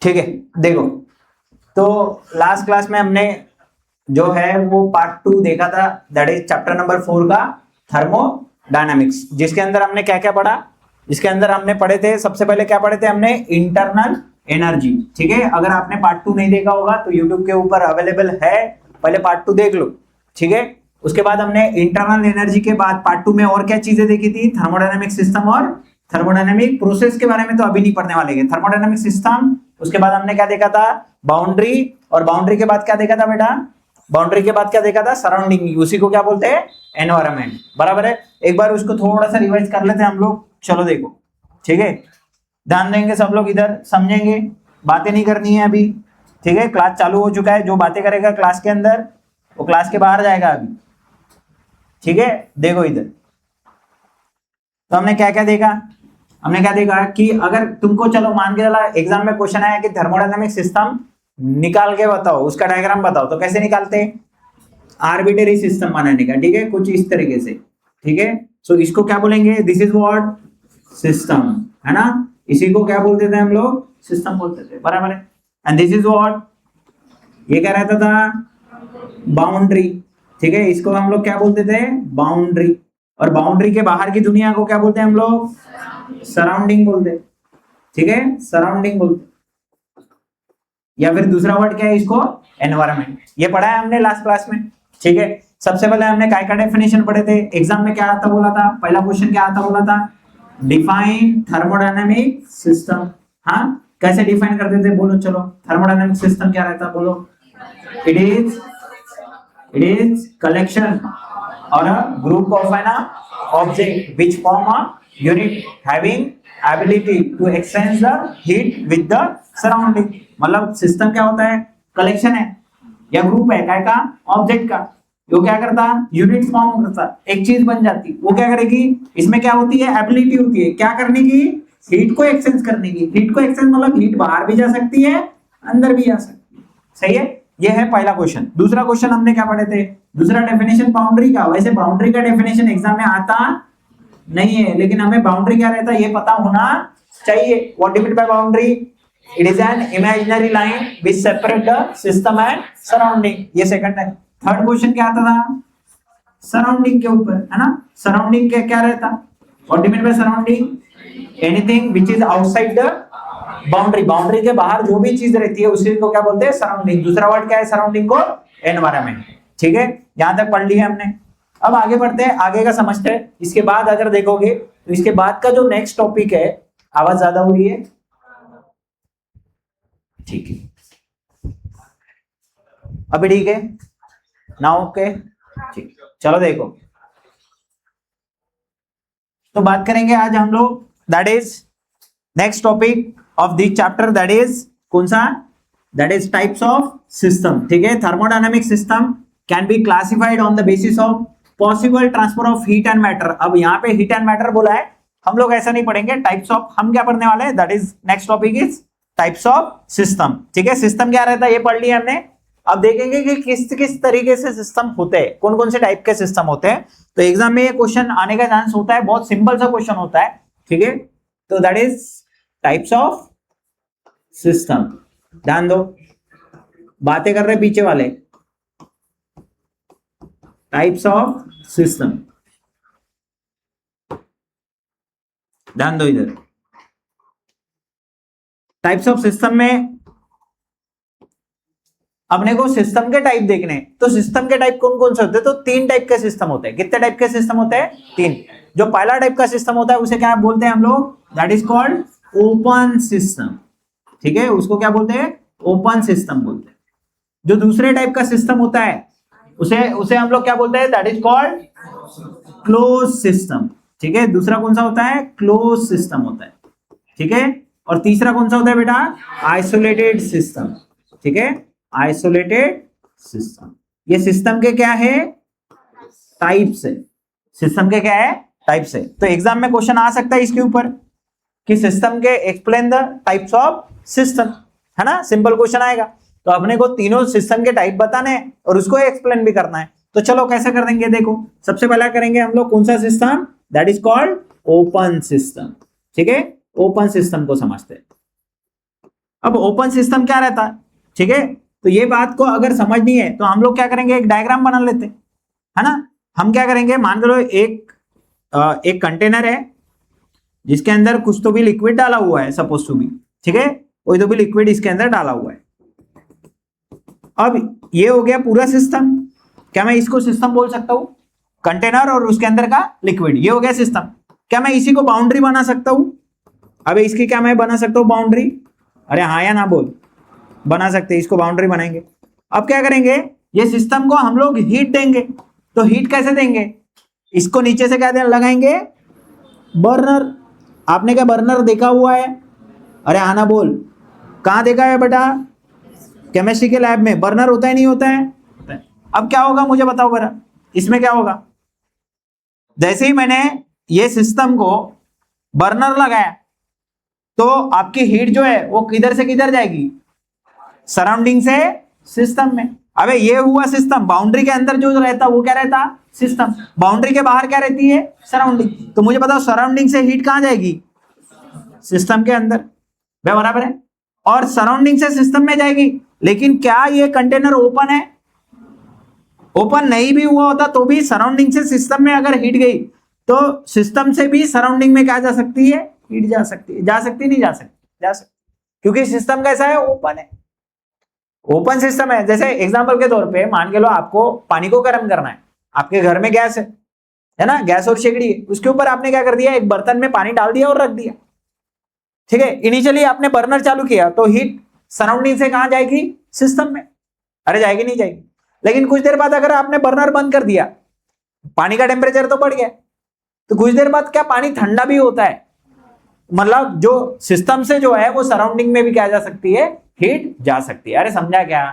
ठीक है, देखो तो लास्ट क्लास में हमने जो है वो पार्ट 2 देखा था, दैट इज चैप्टर नंबर 4 का थर्मोडायनामिक्स, जिसके अंदर हमने क्या क्या पढ़ा। इसके अंदर हमने पढ़े थे, सबसे पहले क्या पढ़े थे हमने, इंटरनल एनर्जी। ठीक है, अगर आपने पार्ट 2 नहीं देखा होगा तो यूट्यूब के ऊपर अवेलेबल है, पहले पार्ट 2 देख लो। ठीक है, उसके बाद हमने इंटरनल एनर्जी के बाद पार्ट 2 में और क्या चीजें देखी थी, थर्मोडायनामिक सिस्टम और थर्मोडायनामिक प्रोसेस के बारे में तो अभी नहीं पढ़ने वाले हैं, थर्मोडायनामिक सिस्टम। उसके बाद हमने क्या देखा था, बाउंड्री, और बाउंड्री के बाद क्या देखा था बेटा, बाउंड्री के बाद क्या देखा था, सराउंडिंग, उसी को क्या बोलते हैं, एनवायरनमेंट। बराबर है, एक बार उसको थोड़ा सा रिवाइज कर लेते हैं हम लोग। चलो देखो, ठीक है, ध्यान देंगे सब लोग, इधर समझेंगे, बातें नहीं करनी है अभी। ठीक है, क्लास चालू हो चुका है, जो बातें करेगा क्लास के अंदर वो क्लास के बाहर जाएगा अभी। ठीक है, देखो इधर तो हमने क्या क्या देखा, हमने क्या देखा कि अगर तुमको, चलो मान के चला एग्जाम में क्वेश्चन आया कि थर्मोडायनामिक सिस्टम निकाल के बताओ, उसका डायग्राम बताओ, तो कैसे निकालते, आर्बिट्रेरी सिस्टम बनाने का। ठीक है, कुछ इस तरीके से। ठीक है, सो इसको क्या बोलेंगे, दिस इज व्हाट, सिस्टम, है ना, इसी को क्या बोलते थे हम लोग, सिस्टम बोलते थे। बराबर है, एंड दिस इज व्हाट, ये क्या रहता था, बाउंड्री। ठीक है, इसको हम लोग क्या बोलते थे, बाउंड्री, और बाउंड्री के बाहर की दुनिया को क्या बोलते हैं हम लोग, सराउंडिंग बोलते। ठीक है, सराउंडिंग बोलते, या फिर दूसरा वर्ड क्या है इसको, एनवायरनमेंट। ये पढ़ा है हमने लास्ट क्लास में। ठीक है, सबसे पहले हमने काय का डेफिनेशन पढ़े थे, एग्जाम में क्या आता बोला था, पहला क्वेश्चन क्या आता बोला था, डिफाइन थर्मोडायनामिक सिस्टम। हाँ, कैसे डिफाइन करते थे, बोलो चलो, थर्मोडायनामिक सिस्टम क्या रहता, बोलो, it is collection or a group of an object which form a unit having ability to exchange the heat with the surrounding। मतलब सिस्टम क्या होता है, कलेक्शन है या ग्रुप है काय का, ऑब्जेक्ट का, वो क्या करता, यूनिट फॉर्म करता, एक चीज बन जाती, वो क्या करेगी, इसमें क्या होती है, एबिलिटी होती है क्या करने की, हीट को एक्सचेंज करने की। हीट को एक्सचेंज मतलब हीट बाहर भी जा सकती है, अंदर भी जा सकती है। सही है, ये है पहला क्वेश्चन। दूसरा क्वेश्चन हमने क्या पढ़े थे, दूसरा डेफिनेशन बाउंड्री का। वैसे बाउंड्री का डेफिनेशन एग्जाम में आता नहीं है, लेकिन हमें बाउंड्री क्या रहता है ये पता होना चाहिए। What do mean bye boundary, it is an imaginary line which separate the system and surrounding. ये सेकंड है। थर्ड क्वेश्चन क्या आता था, सराउंडिंग के ऊपर, है ना, सराउंडिंग के क्या रहता, what do mean by surrounding, anything which is outside the boundary, boundary के बाहर जो भी चीज रहती है उसी को क्या बोलते हैं, सराउंडिंग। दूसरा वर्ड क्या है सराउंडिंग को, एनवायरनमेंट। ठीक है, यहां तक पढ़ लिया हमने। अब आगे बढ़ते हैं, आगे का समझते हैं। इसके बाद अगर देखोगे तो इसके बाद का जो नेक्स्ट टॉपिक है, आवाज ज्यादा हो रही है, ठीक है, अभी ठीक है ना, ओके, ठीक। चलो देखो, तो बात करेंगे आज हम लोग, that is next topic of this chapter, that is कौन सा, that is types of system. ठीक है, thermodynamic system can be classified on the basis of possible transfer of heat and matter. अब यहाँ पे हीट एंड मैटर बोला है, हम लोग ऐसा नहीं पढ़ेंगे, टाइप्स ऑफ हम क्या पढ़ने वाले हैं, that is next topic is types of system. ठीक है, सिस्टम क्या रहता है ये पढ़ लिया हमने। अब देखेंगे कि किस किस तरीके से सिस्टम होते हैं, कौन कौन से टाइप के सिस्टम होते हैं। तो एग्जाम में ये क्वेश्चन आने का चांस होता है, बहुत सिंपल सा क्वेश्चन होता है। ठीक है, तो that is types of system. ध्यान दो, बातें कर रहे पीछे वाले, टाइप्स ऑफ सिस्टम, ध्यान दो इधर। टाइप्स ऑफ सिस्टम में अपने को सिस्टम के टाइप देखने, तो सिस्टम के टाइप कौन कौन से होते हैं, तो 3 टाइप के सिस्टम होते हैं। कितने टाइप के सिस्टम होते हैं, 3। जो पहला टाइप का सिस्टम होता है उसे क्या बोलते हैं हम लोग, that is called open system. ठीक है, उसको क्या बोलते हैं, ओपन सिस्टम बोलते हैं। जो दूसरे टाइप का सिस्टम होता है उसे हम लोग क्या बोलते हैं, that is called close system. ठीक है, दूसरा कौन सा होता है, क्लोज सिस्टम होता है। ठीक है, और तीसरा कौन सा होता है बेटा, आइसोलेटेड सिस्टम। ठीक है, आइसोलेटेड सिस्टम। ये सिस्टम के क्या है, टाइप्स है। सिस्टम के क्या है, टाइप्स है। तो एग्जाम में क्वेश्चन आ सकता है इसके ऊपर कि सिस्टम के explain the types of system, है ना, सिंपल क्वेश्चन आएगा। तो अपने को तीनों सिस्टम के टाइप बताने हैं और उसको एक्सप्लेन भी करना है। तो चलो कैसे कर देंगे, देखो सबसे पहला करेंगे हम लोग कौन सा system, that is called open system. ठीक है, ओपन सिस्टम को समझते हैं। अब ओपन सिस्टम क्या रहता है, ठीक है, तो ये बात को अगर समझनी है तो हम लोग क्या करेंगे, एक डायग्राम बना लेते हैं, है ना। हम क्या करेंगे, मान लो एक कंटेनर है जिसके अंदर कुछ तो भी लिक्विड डाला हुआ है, सपोज टू बी, ठीक है, कोई तो भी लिक्विड इसके अंदर डाला हुआ है। अब ये हो गया पूरा सिस्टम। क्या मैं इसको सिस्टम बोल सकता हूं, कंटेनर और उसके अंदर का लिक्विड, ये हो गया सिस्टम। क्या मैं इसी को बाउंड्री बना सकता हूं, अबे इसकी क्या मैं बना सकता हूं बाउंड्री, अरे हाँ या ना बोल, बना सकते हैं, इसको बाउंड्री बनाएंगे। अब क्या करेंगे, ये सिस्टम को हम लोग हीट देंगे, तो हीट कैसे देंगे, इसको नीचे से क्या लगाएंगे, बर्नर। आपने क्या बर्नर देखा हुआ है, अरे हाँ ना बोल, कहां देखा है बेटा, केमिस्ट्री के लैब में बर्नर होता है नहीं होता है। अब क्या होगा मुझे बताओ बरा, इसमें क्या होगा, जैसे ही मैंने ये सिस्टम को बर्नर लगाया तो आपकी हीट जो है वो किधर से किधर जाएगी, सराउंडिंग से सिस्टम में। अबे ये हुआ सिस्टम, बाउंड्री के अंदर जो रहता वो क्या रहता, सिस्टम, बाउंड्री के बाहर क्या रहती है, सराउंडिंग। तो मुझे बताओ सराउंडिंग से हीट कहां जाएगी, सिस्टम के अंदर, बराबर है, और सराउंडिंग से सिस्टम में जाएगी। लेकिन क्या ये कंटेनर ओपन है, ओपन नहीं भी हुआ होता तो भी सराउंडिंग से सिस्टम में अगर हीट गई तो सिस्टम से भी सराउंडिंग में क्या जा सकती है, हीट जा सकती है, जा सकती नहीं जा सकती, जा सकती, क्योंकि सिस्टम कैसा है, ओपन है, ओपन सिस्टम है। जैसे एग्जांपल के तौर पे मान के लो आपको पानी को गर्म करना है, आपके घर में गैस है ना, गैस और शेगड़ी है, उसके ऊपर आपने क्या कर दिया, एक बर्तन में पानी डाल दिया और रख दिया, ठीक है। इनिशियली आपने बर्नर चालू किया तो हीट सराउंडिंग से कहां जाएगी, सिस्टम में, अरे जाएगी नहीं जाएगी। लेकिन कुछ देर बाद अगर आपने बर्नर बंद कर दिया, पानी का टेम्परेचर तो बढ़ गया, तो कुछ देर बाद क्या पानी ठंडा भी होता है, मतलब जो सिस्टम से जो है वो सराउंडिंग में भी क्या जा सकती है, हीट जा सकती है। अरे समझा क्या,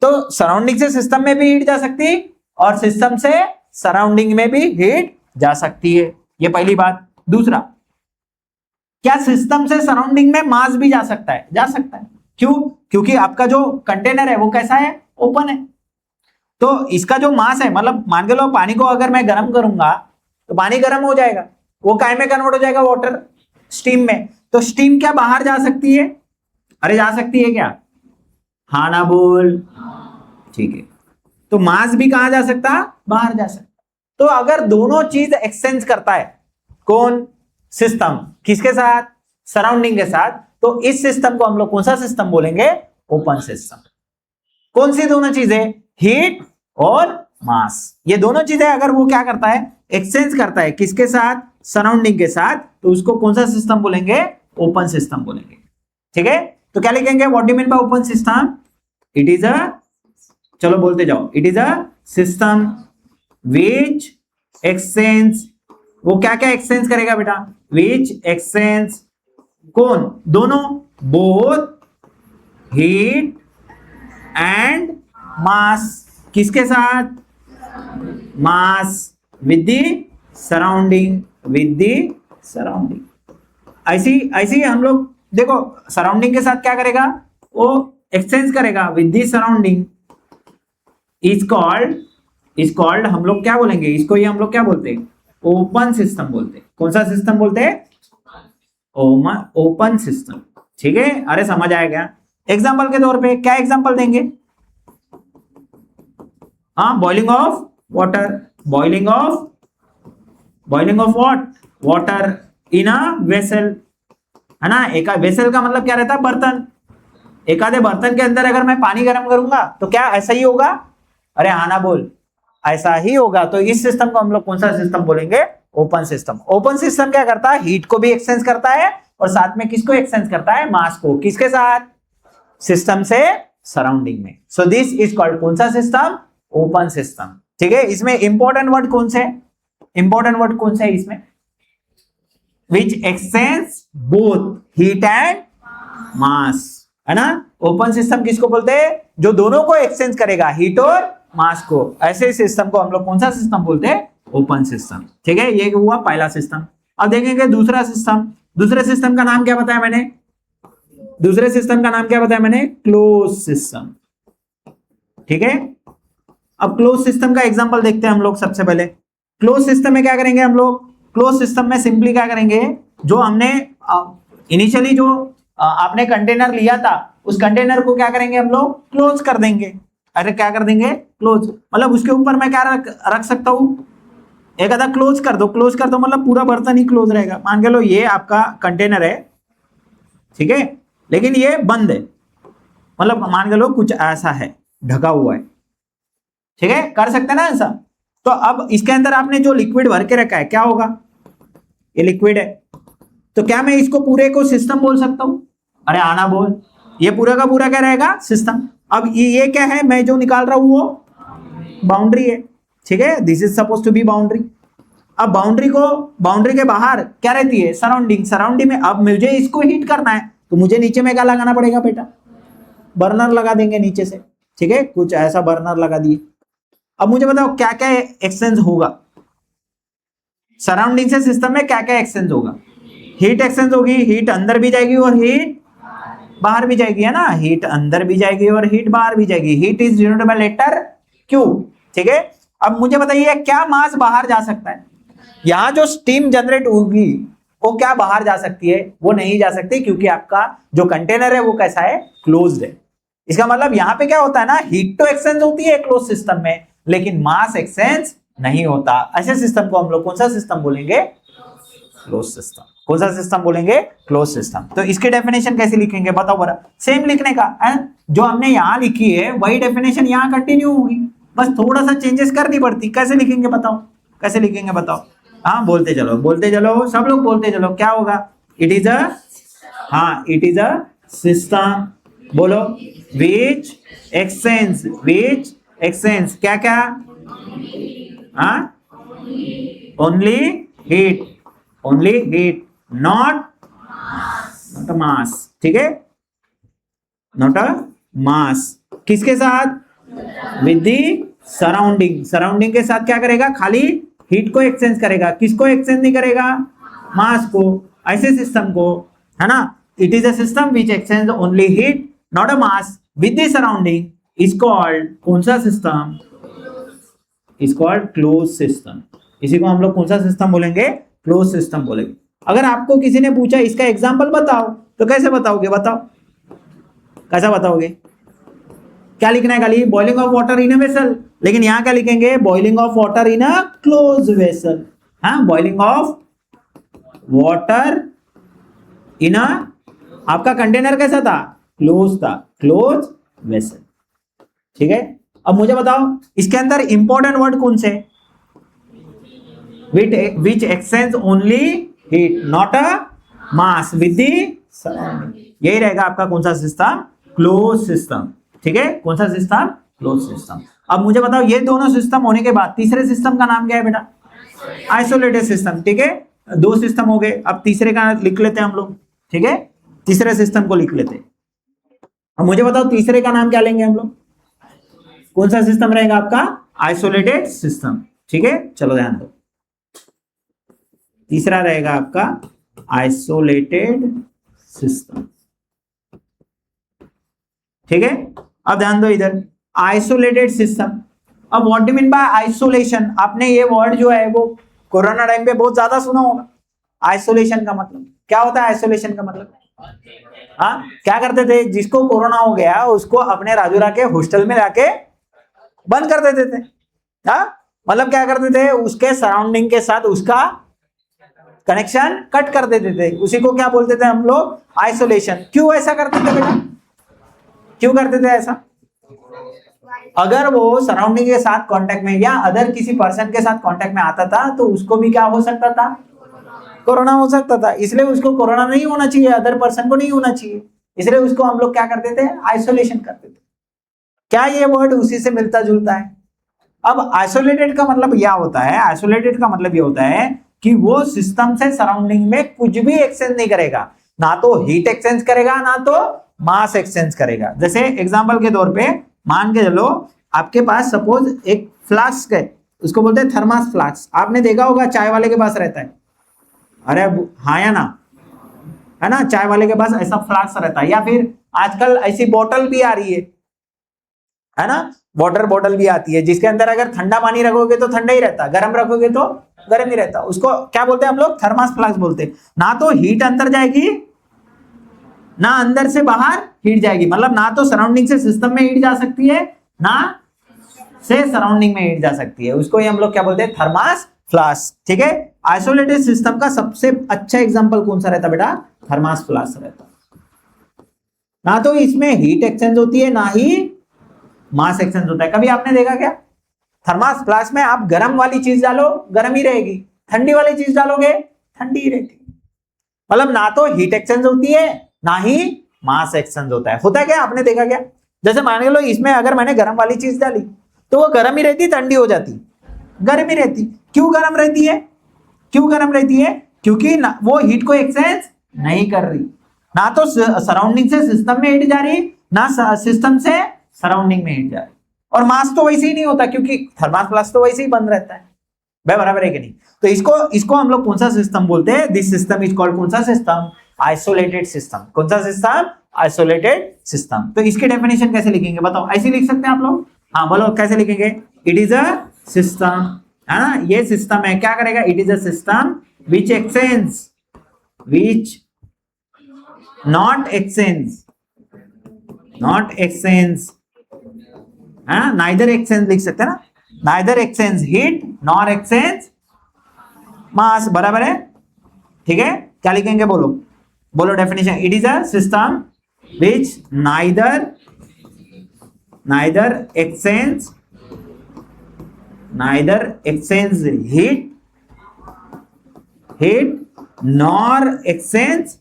तो सराउंडिंग से सिस्टम में भी हीट जा सकती है और सिस्टम से सराउंडिंग में भी हीट जा सकती है, ये पहली बात। दूसरा, क्या सिस्टम से सराउंडिंग में मास भी जा सकता है, जा सकता है, क्यों, क्योंकि आपका जो कंटेनर है वो कैसा है, ओपन है, तो इसका जो मास है, मतलब मान के लो पानी को अगर मैं गर्म करूंगा तो पानी गर्म हो जाएगा, वो काय में कन्वर्ट हो जाएगा, वाटर, स्टीम में। तो स्टीम क्या बाहर जा सकती है, अरे जा सकती है क्या, हाँ ना बोल, ठीक है। तो मास भी कहां जा सकता, बाहर जा सकता। तो अगर दोनों चीज एक्सचेंज करता है कौन, सिस्टम, किसके साथ, सराउंडिंग के साथ, तो इस सिस्टम को हम लोग कौन सा सिस्टम बोलेंगे, ओपन सिस्टम। कौन सी दोनों चीजें, हीट और मास, ये दोनों चीजें अगर वो क्या करता है, एक्सचेंज करता है, किसके साथ, सराउंडिंग के साथ, तो उसको कौन सा सिस्टम बोलेंगे, ओपन सिस्टम बोलेंगे, ठीक है। तो क्या लिखेंगे, what do you mean by open system, it is अ, चलो बोलते जाओ, it is a system which exchange, वो क्या क्या एक्सचेंज करेगा बेटा, विच एक्सचेंज, कौन, दोनों, बोथ हीट एंड मास, किसके साथ, mass with the surrounding, with the surrounding. ऐसी ऐसी हम लोग देखो, सराउंडिंग के साथ क्या करेगा, वो एक्सचेंज करेगा with the surrounding, is called हम लोग क्या बोलेंगे इसको, ये हम लोग क्या बोलते हैं, ओपन सिस्टम बोलते हैं। कौन सा सिस्टम बोलते हैं, ओपन सिस्टम, ठीक है। अरे समझ आएगा, एग्जांपल के तौर पे क्या एग्जांपल देंगे, हाँ, boiling of water, boiling of what, water in a vessel, है ना। एक वेसल का मतलब क्या रहता है, बर्तन, एक आधे बर्तन के अंदर अगर मैं पानी गर्म करूंगा तो क्या ऐसा ही होगा, अरे हाँ ना बोल, ऐसा ही होगा। तो इस सिस्टम को हम लोग कौन सा सिस्टम बोलेंगे, ओपन सिस्टम। ओपन सिस्टम क्या करता है, हीट को भी एक्सचेंज करता है और साथ में किसको एक्सचेंज करता है, मास को, किसके साथ, सिस्टम से सराउंडिंग में। सो दिस इज कॉल्ड कौन सा सिस्टम, ओपन सिस्टम, ठीक है। इसमें इंपॉर्टेंट वर्ड कौन से, इंपॉर्टेंट वर्ड कौन से है इसमें, विच exchange both heat and mass, है ना। ओपन सिस्टम किसको बोलते हैं, जो दोनों को एक्सचेंज करेगा, हीट और मास को, ऐसे सिस्टम को हम लोग कौन सा सिस्टम बोलते हैं, ओपन सिस्टम, ठीक है। ये हुआ पहला सिस्टम। अब देखेंगे दूसरा सिस्टम। दूसरे सिस्टम का नाम क्या बताया मैंने, दूसरे सिस्टम का नाम क्या बताया मैंने, क्लोज सिस्टम, ठीक है। अब क्लोज सिस्टम का एग्जांपल देखते हैं हम लोग। सबसे पहले क्लोज सिस्टम में क्या करेंगे हम लोग, क्लोज सिस्टम में सिंपली क्या करेंगे, जो हमने इनिशियली जो आपने कंटेनर लिया था उस कंटेनर को क्या करेंगे हम लोग, क्लोज कर देंगे। अरे क्या कर देंगे, क्लोज, मतलब उसके ऊपर मैं क्या रख सकता हूं, एक आधा क्लोज कर दो, क्लोज कर दो मतलब पूरा बर्तन ही क्लोज रहेगा। मान के लो ये आपका कंटेनर है, ठीक है, लेकिन ये बंद है, मतलब मान के लो कुछ ऐसा है, ढका हुआ है, ठीक है, कर सकते हैं ना ऐसा। तो अब इसके अंदर आपने जो लिक्विड भर के रखा है क्या होगा, ये लिक्विड है, तो क्या मैं इसको पूरे को सिस्टम बोल सकता हूं, अरे आना बोल, ये पूरा का पूरा क्या रहेगा, सिस्टम। अब ये क्या है, मैं जो निकाल रहा हूं वो बाउंड्री है, ठीक है, this is suppose to be boundary. अब बाउंड्री के बाहर क्या रहती है, सराउंडिंग। सराउंडिंग में अब मुझे इसको हीट करना है तो मुझे नीचे में क्या लगाना पड़ेगा बेटा, बर्नर लगा देंगे नीचे से, ठीक है, कुछ ऐसा बर्नर लगा दिए। अब मुझे बताओ क्या क्या एक्सचेंज होगा सराउंडिंग से सिस्टम में, क्या क्या एक्सचेंज होगा, हीट एक्सचेंज होगी, हीट अंदर भी जाएगी और हीट बाहर भी जाएगी, है ना, हीट अंदर भी जाएगी और हीट बाहर भी जाएगी। Heat is denoted by letter Q, ठीक है। अब मुझे बताइए क्या मास बाहर जा सकता है, यहां जो स्टीम जनरेट होगी वो क्या बाहर जा सकती है, वो नहीं जा सकती, क्योंकि आपका जो कंटेनर है वो कैसा है, क्लोज्ड है। इसका मतलब यहां पे क्या होता है ना, हीट तो एक्सचेंज होती है क्लोज सिस्टम में, लेकिन मास एक्सचेंज नहीं होता। ऐसे सिस्टम को हम लोग कौन सा सिस्टम बोलेंगे, क्लोज सिस्टम। कौन सा सिस्टम बोलेंगे, क्लोज सिस्टम। तो इसकी डेफिनेशन कैसे लिखेंगे बताओ बरा, सेम लिखने का है, जो हमने यहां लिखी है वही डेफिनेशन यहां कंटिन्यू होगी, बस थोड़ा सा चेंजेस करनी पड़ती। कैसे लिखेंगे बताओ, कैसे लिखेंगे बताओ, हाँ बोलते चलो सब लोग बोलते चलो, क्या होगा, इट इज अ, हाँ इट इज अ सिस्टम, बोलो, विच एक्सचेंज क्या क्या, हाँ ओनली हीट नॉट अ मास, ठीक है, नॉट अ मास। किसके साथ, विद दी सराउंडिंग के साथ क्या करेगा, खाली हीट को एक्सचेंज करेगा, किसको एक्सचेंज नहीं करेगा, मास को। ऐसे सिस्टम को, है ना, it is a system which exchange only heat not a mass with the surrounding is called, कौन सा system, is called close system. इसी को हम लोग कौन सा सिस्टम बोलेंगे, क्लोज सिस्टम बोलेंगे। अगर आपको किसी ने पूछा इसका एग्जांपल बताओ तो कैसे बताओगे, बताओ कैसा बताओगे, क्या लिखना है, खाली boiling of water in a vessel, लेकिन यहां क्या लिखेंगे, boiling of water in a close vessel. हाँ, बॉइलिंग ऑफ वाटर इन अ, आपका कंटेनर कैसा था, क्लोज वेसल, ठीक है। अब मुझे बताओ इसके अंदर इंपॉर्टेंट वर्ड कौन से, विच exchange only heat not a mass with the surrounding, यही रहेगा आपका कौन सा सिस्टम, क्लोज सिस्टम, ठीक है। कौन सा सिस्टम, क्लोज सिस्टम। अब मुझे बताओ ये दोनों सिस्टम होने के बाद तीसरे सिस्टम का नाम क्या है बेटा, आइसोलेटेड सिस्टम, ठीक है। दो सिस्टम हो गए, अब तीसरे का लिख लेते हैं हम लोग, ठीक है, तीसरे सिस्टम को लिख लेते हैं। अब मुझे बताओ तीसरे का नाम क्या लेंगे हम लोग, कौन सा सिस्टम रहेगा आपका, आइसोलेटेड सिस्टम, ठीक है। चलो ध्यान दो, तीसरा रहेगा आपका आइसोलेटेड सिस्टम, ठीक है। अब ध्यान दो इधर, आइसोलेटेड सिस्टम। अब what do mean bye isolation, आपने ये वर्ड जो है वो कोरोना टाइम पे बहुत ज्यादा सुना होगा। आइसोलेशन का मतलब क्या होता है, आइसोलेशन का मतलब, हाँ क्या करते थे, जिसको कोरोना हो गया उसको अपने राजूरा के हॉस्टल में जाके बंद कर देते थे, हाँ मतलब क्या करते थे, उसके सराउंडिंग के साथ उसका कनेक्शन कट कर देते थे, उसी को क्या बोलते थे हम लोग, आइसोलेशन। क्यों ऐसा करते थे बेटा, क्यों करते थे ऐसा, अगर वो सराउंडिंग के साथ कांटेक्ट में या अदर किसी पर्सन के साथ कांटेक्ट में आता था तो उसको भी क्या हो सकता था, कोरोना हो सकता था, इसलिए उसको कोरोना नहीं होना चाहिए, अदर पर्सन को नहीं होना चाहिए, इसलिए उसको हम लोग क्या करते थे, आइसोलेशन करते थे। क्या ये वर्ड उसी से मिलता जुलता है। अब आइसोलेटेड का मतलब यह होता है, आइसोलेटेड का मतलब यह होता है कि वो सिस्टम से सराउंडिंग में कुछ भी एक्सचेंज नहीं करेगा, ना तो हीट एक्सचेंज करेगा ना तो मास एक्सचेंज करेगा। जैसे एग्जांपल के तौर पे मान के चलो आपके पास सपोज एक फ्लास्क है, उसको बोलते हैं थर्मास फ्लास्क, आपने देखा होगा चाय वाले के पास रहता है, अरे हाँ या ना, है ना, चाय वाले के पास ऐसा फ्लास्क रहता है, या फिर आजकल ऐसी बोतल भी आ रही है ना, वाटर बॉटल भी आती है जिसके अंदर अगर ठंडा पानी रखोगे तो ठंडा ही रहता है, गर्म रखोगे तो गर्म ही रहता, उसको क्या बोलते हैं हम लोग, थर्मस फ्लास्क बोलते हैं। ना तो हीट अंदर जाएगी ना अंदर से बाहर हीट जाएगी, मतलब ना तो सराउंडिंग से सिस्टम में हीट जा सकती है ना से सराउंडिंग में हीट जा सकती है, उसको ही हम लोग क्या बोलते हैं, थर्मस फ्लास्क। ठीक है, आइसोलेटेड सिस्टम का सबसे अच्छा एग्जांपल कौन सा रहता बेटा, थर्मस फ्लास्क रहता। ना तो इसमें हीट एक्सचेंज होती है ना ही मास एक्सचेंज होता है। कभी आपने देखा क्या, थर्मस फ्लास्क में आप गर्म वाली चीज डालो गर्म ही रहेगी, ठंडी वाली चीज डालोगे ठंडी ही रहेगी, मतलब ना तो हीट एक्सचेंज होती है ना ही मास एक्सचेंज होता है। होता है क्या, आपने देखा क्या, जैसे मान के लो इसमें अगर मैंने गर्म वाली चीज डाली तो वो गर्म ही रहती, ठंडी हो जाती, गर्म ही रहती। क्यों गर्म रहती है, क्यों गर्म रहती है, क्योंकि वो हीट को एक्सचेंज नहीं कर रही, ना तो सराउंडिंग से सिस्टम में हीट जा रही ना सिस्टम से सराउंडिंग में हीट जा रही। और मास तो वैसे ही नहीं होता क्योंकि थर्मस फ्लास्क तो वैसे ही बंद रहता है, बराबर है कि नहीं। तो इसको हम लोग कौन सा सिस्टम बोलते हैं, दिस सिस्टम इज कॉल्ड कौन सा सिस्टम, आइसोलेटेड सिस्टम। कौन सा सिस्टम, आइसोलेटेड सिस्टम। तो इसकी डेफिनेशन कैसे लिखेंगे बताओ, ऐसे लिख सकते हैं आप लोग, हाँ बोलो कैसे लिखेंगे, इट इज अ सिस्टम, है ना, ये सिस्टम है, क्या करेगा, it is a system which exchange, which not exchange, not exchange, neither exchange लिख सकते हैं ना, neither exchange heat nor exchange mass, बराबर है। ठीक है, क्या लिखेंगे बोलो, बोलो definition, it is a system which neither exchange heat nor exchange,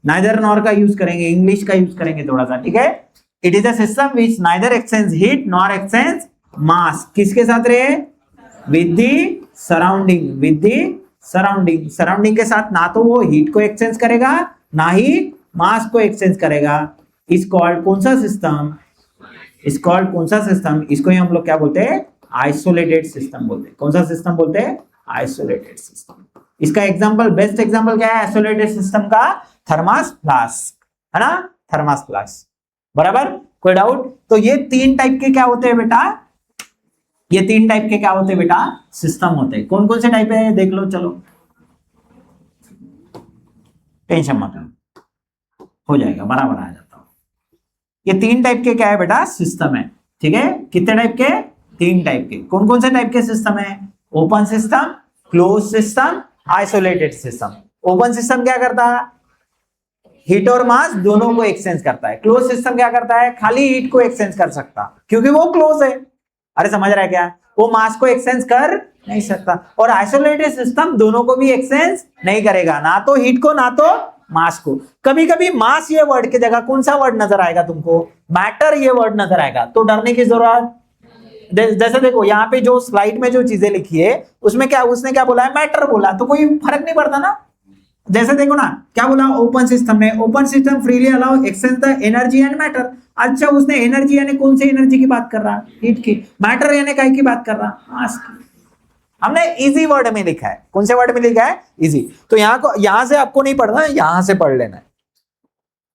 neither nor का यूज करेंगे, इंग्लिश का यूज करेंगे थोड़ा सा, ठीक है। It is a system which neither exchange heat nor exchange मास, किसके साथ रहे, with the surrounding, with the surrounding, surrounding के साथ ना तो वो हीट को एक्सचेंज करेगा ना ही मास को एक्सचेंज करेगा। इज कॉल्ड कौन सा सिस्टम, इज कॉल्ड कौन सा सिस्टम, इसको ही हम लोग क्या बोलते हैं, आइसोलेटेड सिस्टम बोलते हैं। कौन सा सिस्टम बोलते हैं, आइसोलेटेड सिस्टम। इसका एग्जांपल, बेस्ट एग्जांपल क्या है आइसोलेटेड सिस्टम का, थर्मस फ्लास्क, है ना, थर्मस फ्लास्क, बराबर, कोई डाउट। तो ये तीन टाइप के क्या होते हैं बेटा, ये तीन टाइप के क्या होते हैं बेटा, सिस्टम होते हैं। कौन कौन से टाइप है देख लो, चलो टेंशन मत लो, हो जाएगा, बराबर आ जाता हूं। ये तीन टाइप के क्या है बेटा, सिस्टम है, ठीक है। कितने टाइप के, तीन टाइप के। कौन कौन से टाइप के सिस्टम है, open system, close system, isolated system. Open system क्या करता है, हीट और मास दोनों को एक्सचेंज करता है। क्लोज सिस्टम क्या करता है, खाली हीट को एक्सचेंज कर सकता क्योंकि वो क्लोज है। अरे समझ रहा है क्या, वो मास को एक्सचेंज कर नहीं सकता। और आइसोलेटेड सिस्टम दोनों को भी एक्सचेंज नहीं करेगा, ना तो हीट को ना तो मास को। कभी कभी मास ये वर्ड की जगह कौन सा वर्ड नजर आएगा तुमको, मैटर ये वर्ड नजर आएगा, तो डरने की जरूरत। जैसे देखो यहाँ पे जो स्लाइड में जो चीजें लिखी है उसमें क्या, उसने क्या बोला है, मैटर बोला, तो कोई फर्क नहीं पड़ता ना। जैसे देखो ना क्या बोला, ओपन सिस्टम में, open system freely allow exchange the energy and matter. अच्छा उसने एनर्जी यानी कौन सी एनर्जी की बात कर रहा, हीट की। मैटर यानी काय की बात कर रहा, मास की। हमने इजी वर्ड में लिखा है, कौन से वर्ड में लिखा है, इजी। तो यहाँ को, यहां से आपको नहीं पढ़ना है, यहां से पढ़ लेना है,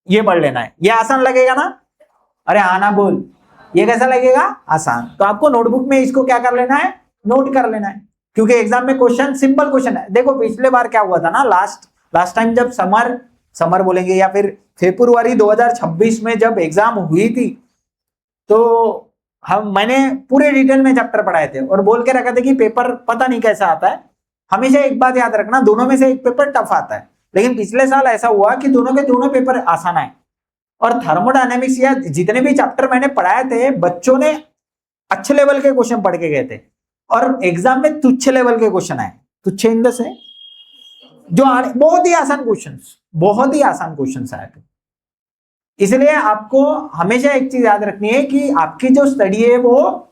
ये पढ़ लेना है, ये आसान लगेगा ना। अरे आना बोल, ये कैसा लगेगा, आसान। तो आपको नोटबुक में इसको क्या कर लेना है, नोट कर लेना है, क्योंकि एग्जाम में क्वेश्चन सिंपल क्वेश्चन है। देखो पिछले बार क्या हुआ था ना, लास्ट टाइम जब समर बोलेंगे या फिर फरवरी 2026 में जब एग्जाम हुई थी, तो मैंने पूरे डिटेल में चैप्टर पढ़ाए थे और बोल के रखा था कि पेपर पता नहीं कैसा आता है। हमेशा एक बात याद रखना, दोनों में से एक पेपर टफ आता है, लेकिन पिछले साल ऐसा हुआ कि दोनों के दोनों पेपर आसान आए। और थर्मोडायनेमिक्स या जितने भी चैप्टर मैंने पढ़ाए थे, बच्चों ने अच्छे लेवल के क्वेश्चन पढ़ के गए थे और एग्जाम में तुच्छ लेवल के क्वेश्चन आए, तुच्छ इन द सेंस जो बहुत ही आसान क्वेश्चंस, बहुत ही आसान क्वेश्चंस आए थे। इसलिए आपको हमेशा एक चीज याद रखनी है कि आपकी जो स्टडी है वो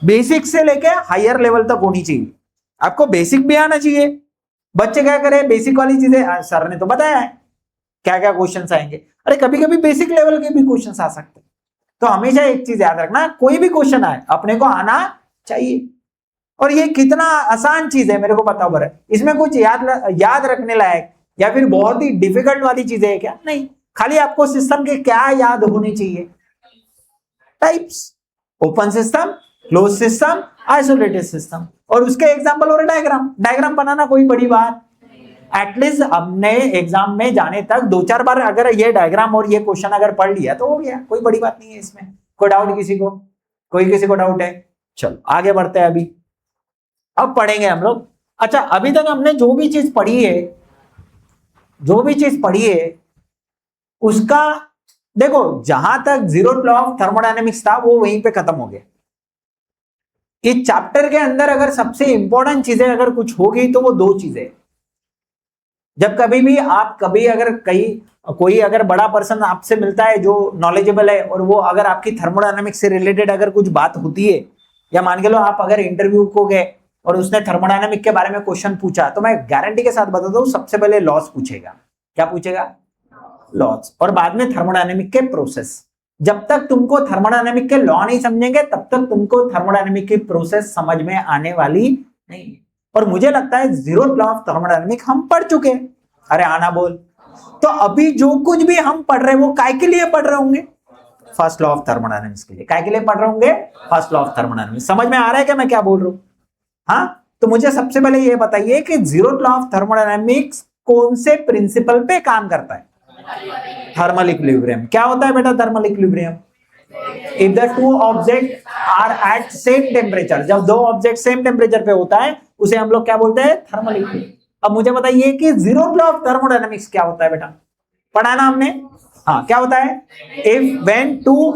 बेसिक से लेके हायर लेवल तक होनी चाहिए। आपको बेसिक भी आना चाहिए। बच्चे क्या करें, बेसिक वाली चीजें सर ने तो बताया है क्या क्या क्वेश्चंस आएंगे, अरे कभी कभी बेसिक लेवल के भी क्वेश्चंस आ सकते हैं। तो हमेशा एक चीज याद रखना, कोई भी क्वेश्चन आए अपने को आना चाहिए। और ये कितना आसान चीज है मेरे को पता हो, इसमें कुछ याद रखने लायक या फिर बहुत ही डिफिकल्ट वाली चीजें है क्या, नहीं। खाली आपको सिस्टम के क्या याद होने चाहिए, types, open system, close system, isolated system. और उसके एग्जाम्पल और डायग्राम। डायग्राम बनाना कोई बड़ी बात, एटलीस्ट हमने एग्जाम में जाने तक 2-4 बार अगर ये डायग्राम और ये क्वेश्चन अगर पढ़ लिया तो हो गया, कोई बड़ी बात नहीं है इसमें। कोई डाउट किसी को? कोई किसी को डाउट है? चलो आगे बढ़ते हैं। अभी अब पढ़ेंगे हम लोग। अच्छा, अभी तक हमने जो भी चीज पढ़ी है उसका देखो, जहां तक जीरो लॉ ऑफ थर्मोडायनेमिक्स था वो वहीं पे खत्म हो गया। इस चैप्टर के अंदर अगर सबसे इंपॉर्टेंट चीजें अगर कुछ होगी तो वो 2 चीजें। जब कभी भी आप अगर कोई अगर बड़ा पर्सन आपसे मिलता है जो नॉलेजेबल है, और वो अगर आपकी थर्मोडायनेमिक्स से रिलेटेड अगर कुछ बात होती है, या मान के लो आप अगर इंटरव्यू को गए और उसने थर्मोडायनेमिक के बारे में क्वेश्चन पूछा, तो मैं गारंटी के साथ बताता हूं सबसे पहले लॉस पूछेगा। क्या पूछेगा? लॉस, और बाद में थर्मोडायनेमिक के प्रोसेस। जब तक तुमको थर्मोडायनेमिक के लॉ नहीं समझेंगे तब तक तुमको थर्मोडायनेमिक की प्रोसेस समझ में आने वाली नहीं। और मुझे लगता है जीरो लॉ ऑफ थर्मोडायनेमिक हम पढ़ चुके हैं। अरे आना बोल। तो अभी जो कुछ भी हम पढ़ रहे हैं वो काय के लिए पढ़ रहे होंगे? फर्स्ट लॉ ऑफ थर्मोडायनेमिक्स के लिए। काय के लिए पढ़ रहे होंगे? First law of thermodynamics. समझ में आ रहा है क्या मैं क्या बोल रहा हूं? हाँ, तो मुझे सबसे पहले ये बताइए कि जीरो लॉ ऑफ थर्मोडायनेमिक्स कौन से प्रिंसिपल पे काम करता है? Thermal equilibrium. क्या होता है बेटा thermal equilibrium? If the two object are at same temperature, जब 2 ऑब्जेक्ट सेम टेम्परेचर पे होता है उसे हम लोग क्या बोलते हैं? Thermal equilibrium. अब मुझे बताइए कि जीरो लॉ ऑफ थर्मोडायनेमिक्स क्या होता है बेटा? पढ़ा ना हमने? हाँ, क्या होता है? If when 2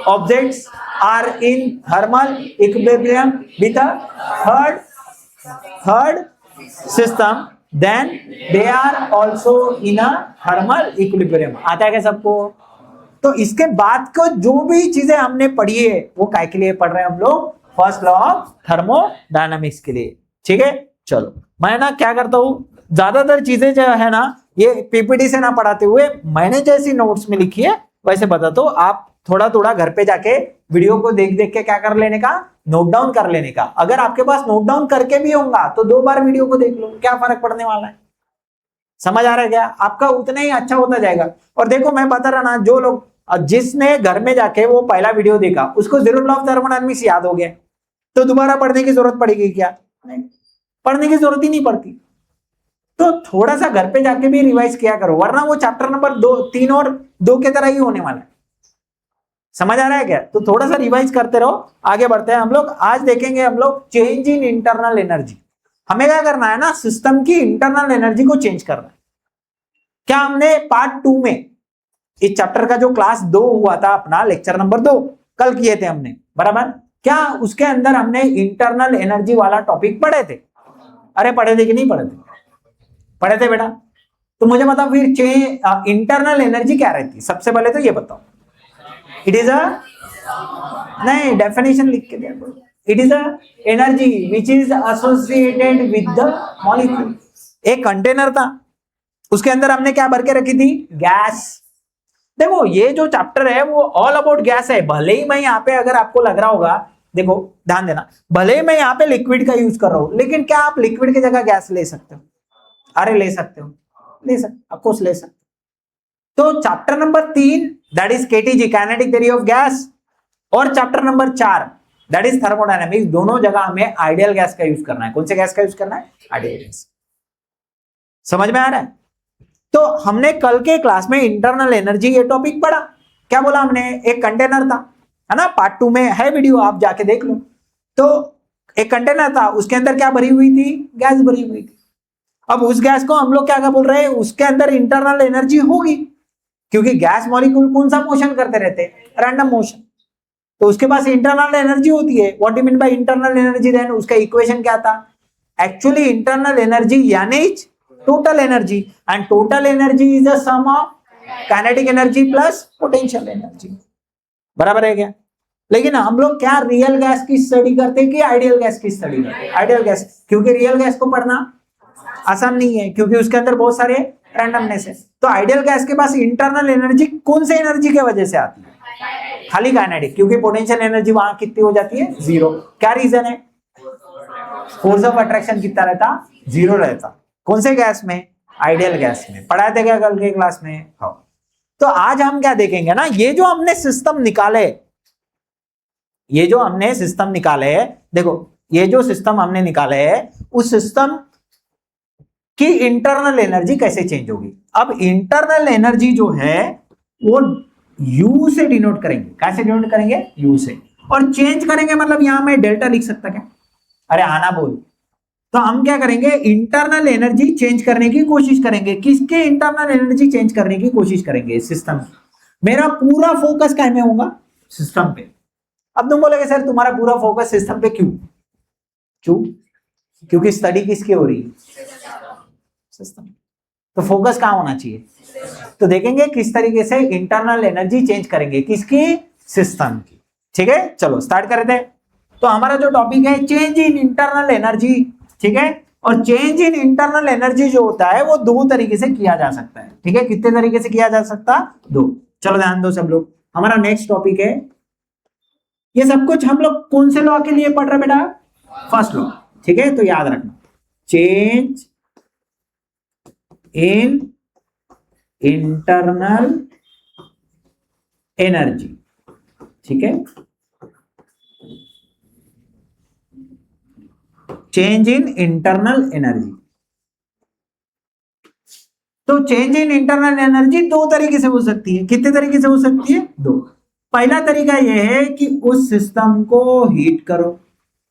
objects are in thermal equilibrium with a third system then they are also in a thermal equilibrium। आता है क्या सबको? तो इसके बाद को जो भी चीजें हमने पढ़ी है वो काय के लिए पढ़ रहे हैं हम लोग? फर्स्ट लॉ ऑफ थर्मोडायनेमिक्स के लिए। ठीक है, चलो मैं ना क्या करता हूं, ज्यादातर चीजें जो है ना ये पीपीटी से ना पढ़ाते हुए मैंने जैसी नोट्स में लिखी है वैसे बताता हूं। आप थोड़ा थोड़ा घर पे जाके वीडियो को देख देख के क्या कर लेने का? नोट डाउन कर लेने का। अगर आपके पास नोट डाउन करके भी होगा तो 2 बार वीडियो को देख लो, क्या फर्क पड़ने वाला है? समझ आ रहा है क्या? आपका उतना ही अच्छा होता जाएगा। और देखो मैं बता रहा ना, जो लोग जिसने घर में जाके वो पहला वीडियो देखा उसको जीरो लॉ ऑफ थर्मोडायनेमिक्स याद हो गया, तो दोबारा पढ़ने की जरूरत पड़ेगी क्या? नहीं, पढ़ने की जरूरत ही नहीं पड़ती। तो थोड़ा सा घर पे जाके भी रिवाइज किया करो, वरना वो चैप्टर नंबर 2, 3 और 2 के तरह ही होने वाला है। समझ आ रहा है क्या? तो थोड़ा सा रिवाइज करते रहो। आगे बढ़ते हैं हम लोग। आज देखेंगे हम लोग चेंज इन इंटरनल एनर्जी। हमें क्या करना है ना, सिस्टम की इंटरनल एनर्जी को चेंज करना है। क्या हमने पार्ट 2 में इस चैप्टर का जो क्लास 2 हुआ था अपना, लेक्चर नंबर 2 कल किए थे हमने, बराबर? क्या उसके अंदर हमने इंटरनल एनर्जी वाला टॉपिक पढ़े थे? अरे पढ़े थे कि नहीं पढ़े थे? पढ़े थे बेटा। तो मुझे बताओ फिर इंटरनल एनर्जी क्या रहती है? सबसे पहले तो ये बताओ। इट इज अ, नहीं डेफिनेशन लिख के दिया, it is a energy which is associated with the molecule. एक कंटेनर था, उसके अंदर हमने क्या भर के रखी थी? गैस। देखो ये जो चैप्टर है वो ऑल अबाउट गैस है। भले ही मैं यहाँ पे अगर आपको लग रहा होगा, देखो ध्यान देना, भले ही मैं यहाँ पे लिक्विड का यूज कर रहा हूं, लेकिन क्या आप लिक्विड की जगह गैस ले सकते हो? अरे ले सकते हो, ले सकते, ऑफकोर्स ले सकते। तो chapter number 3 that is KTG, kinetic theory of gas, और chapter number 4 that is thermodynamics, दोनों जगह हमें आइडियल गैस का यूज करना है। कौन से गैस का यूज करना है? Ideal gas. समझ में आ रहा है? तो हमने कल के क्लास में इंटरनल एनर्जी ये टॉपिक पढ़ा। क्या बोला हमने? एक कंटेनर था, है ना, पार्ट 2 में है वीडियो, आप जाके देख लो। तो एक कंटेनर था, उसके अंदर क्या भरी हुई थी? गैस भरी हुई थी। अब उस गैस को हम लोग क्या बोल रहे हैं? उसके अंदर इंटरनल एनर्जी होगी, क्योंकि गैस मॉलिक्यूल कौन सा मोशन करते रहते हैं? Random motion. तो उसके पास इंटरनल एनर्जी होती है। What do mean by internal energy? Then उसका इक्वेशन क्या था? एक्चुअली इंटरनल एनर्जी यानी total energy, and total energy is a sum of kinetic energy plus potential energy. बराबर है क्या? लेकिन हम लोग क्या रियल गैस की स्टडी करते हैं कि आइडियल गैस की स्टडी करते हैं? आइडियल गैस, क्योंकि रियल गैस को पढ़ना आसान नहीं है, क्योंकि उसके अंदर बहुत सारे रैंडमनेस है। तो आइडियल गैस के पास इंटरनल एनर्जी कौन से एनर्जी की वजह से आती है? खाली काइनेटिक, क्योंकि पोटेंशियल एनर्जी वहां कितनी हो जाती है? 0। क्या रीजन है? फोर्स ऑफ अट्रैक्शन कितना रहता? 0 रहता। कौन से गैस में? आइडियल गैस में। पढ़ाए थे क्या कल के क्लास में? हाँ। तो आज हम क्या देखेंगे ना, ये जो हमने सिस्टम निकाले, ये जो हमने सिस्टम निकाले, देखो ये जो सिस्टम हमने निकाले है उस सिस्टम की इंटरनल एनर्जी कैसे चेंज होगी। अब इंटरनल एनर्जी जो है वो U से डिनोट करेंगे। कैसे डिनोट करेंगे? U से। और चेंज करेंगे मतलब यहां मैं डेल्टा लिख सकता क्या? अरे आना बोल। तो हम क्या करेंगे? इंटरनल एनर्जी चेंज करने की कोशिश करेंगे। किसके इंटरनल एनर्जी चेंज करने की कोशिश करेंगे? सिस्टम। मेरा पूरा फोकस क्या में होगा? सिस्टम पे। अब तुम बोलोगे सर तुम्हारा पूरा फोकस सिस्टम पे क्यों? क्यों? क्योंकि स्टडी किसकी हो रही है? सिस्टम। तो फोकस कहां होना चाहिए? तो देखेंगे किस तरीके से इंटरनल एनर्जी चेंज करेंगे। किसकी? सिस्टम की। ठीक है, चलो स्टार्ट करते हैं। तो हमारा जो टॉपिक है चेंज इन इंटरनल एनर्जी। ठीक है, और चेंज इन इंटरनल एनर्जी जो होता है वो दो तरीके से किया जा सकता है। ठीक है, कितने तरीके से किया जा सकता? दो। चलो ध्यान दो सब लोग। हमारा नेक्स्ट टॉपिक है, ये सब कुछ हम लोग कौन से लॉ के लिए पढ़ रहे बेटा? First law. ठीक है, तो याद रखना, चेंज इन इंटरनल एनर्जी। ठीक है, चेंज इन इंटरनल एनर्जी। तो चेंज इन इंटरनल एनर्जी दो तरीके से हो सकती है। कितने तरीके से हो सकती है? दो। पहला तरीका यह है कि उस सिस्टम को हीट करो